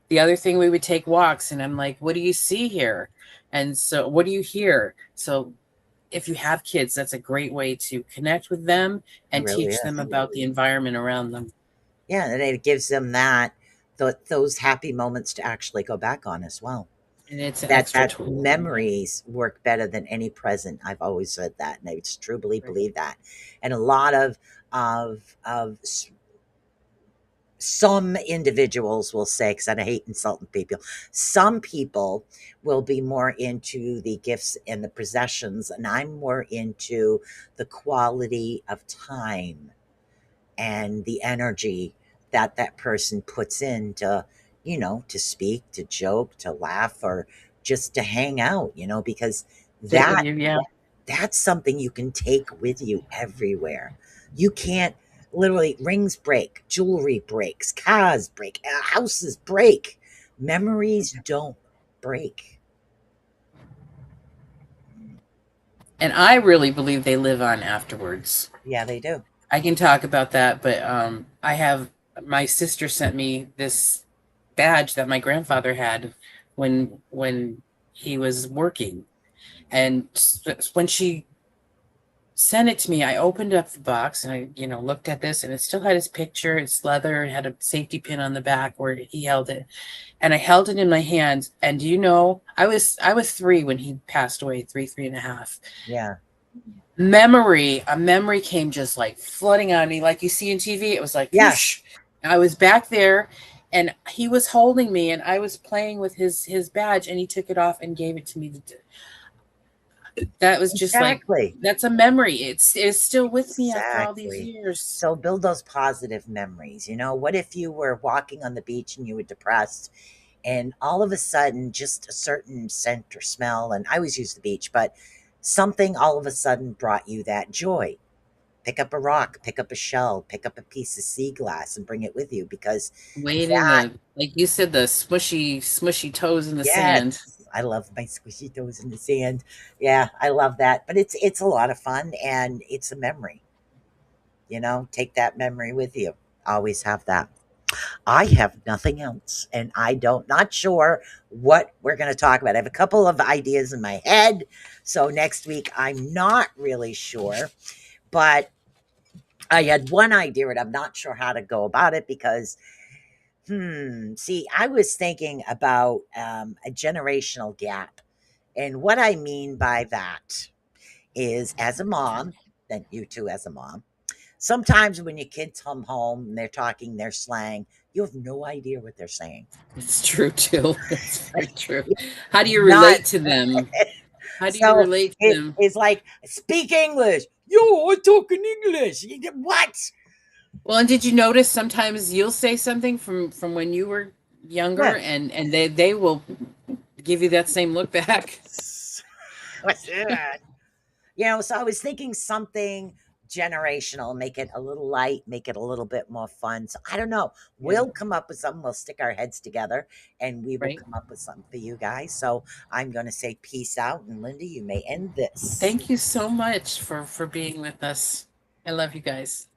J: The other thing, we would take walks, and I'm like, what do you see here? And so, what do you hear? So if you have kids, that's a great way to connect with them
I: It
J: and
I: really
J: teach
I: is.
J: them about the environment around them.
I: Yeah, and it gives them those happy moments to actually go back on as well.
J: And it's an
I: That
J: extra
I: that
J: tool.
I: memories work better than any present. I've always said that, and I just truly
J: Right.
I: believe that. And a lot of some individuals will say, because I hate insulting people, some people will be more into the gifts and the possessions, and I'm more into the quality of time and the energy that that person puts in to, to speak, to joke, to laugh, or just to hang out, because
J: Sit with
I: that
J: you, yeah.
I: that's something you can take with you everywhere. You can't literally rings break, jewelry breaks, cars break, houses break. Memories don't break.
J: And I really believe they live on afterwards.
I: Yeah, they do.
J: I can talk about that, but I have my sister sent me this badge that my grandfather had when he was working, and when she sent it to me, I opened up the box and I, looked at this, and it still had his picture. It's leather. It had a safety pin on the back where he held it, and I held it in my hands. And do you know, I was 3 when he passed away, three and a half.
I: Yeah.
J: A memory came just like flooding on me, like you see in TV. It was like,
I: Yes.
J: whoosh. I was back there, and he was holding me, and I was playing with his badge, and he took it off and gave it to me. That was just like,
I: Exactly.
J: that's a memory. It's still with me after all these
I: Exactly.
J: years.
I: So build those positive memories. What if you were walking on the beach and you were depressed, and all of a sudden just a certain scent or smell, and I always use the beach, but something all of a sudden brought you that joy. Pick up a rock, pick up a shell, pick up a piece of sea glass and bring it with you, because
J: Wade in
I: that,
J: the, like you said, the smushy toes in the sand.
I: yes, I love my squishy toes in the sand. Yeah, I love that. But it's a lot of fun, and it's a memory. Take that memory with you. Always have that. I have nothing else, and not sure what we're going to talk about. I have a couple of ideas in my head, so next week I'm not really sure, but I had one idea, and I'm not sure how to go about it because, see, I was thinking about a generational gap, and what I mean by that is, as a mom, then you too as a mom. Sometimes when your kids come home and they're talking their slang, you have no idea what they're saying.
J: It's true too. It's very true. How do you
I: Not
J: relate to them? How do you
I: so
J: relate to them?
I: it's like, speak English. Yo, I'm talking English. What?
J: Well, and did you notice sometimes you'll say something from when you were younger,
I: Yeah.
J: and they will give you that same look back?
I: What's that? So I was thinking something generational, make it a little light, make it a little bit more fun. So I don't know. We'll come up with something. We'll stick our heads together and we will
J: Right.
I: come up with something for you guys. So I'm going to say peace out. And Linda, you may end this.
J: Thank you so much for being with us. I love you guys.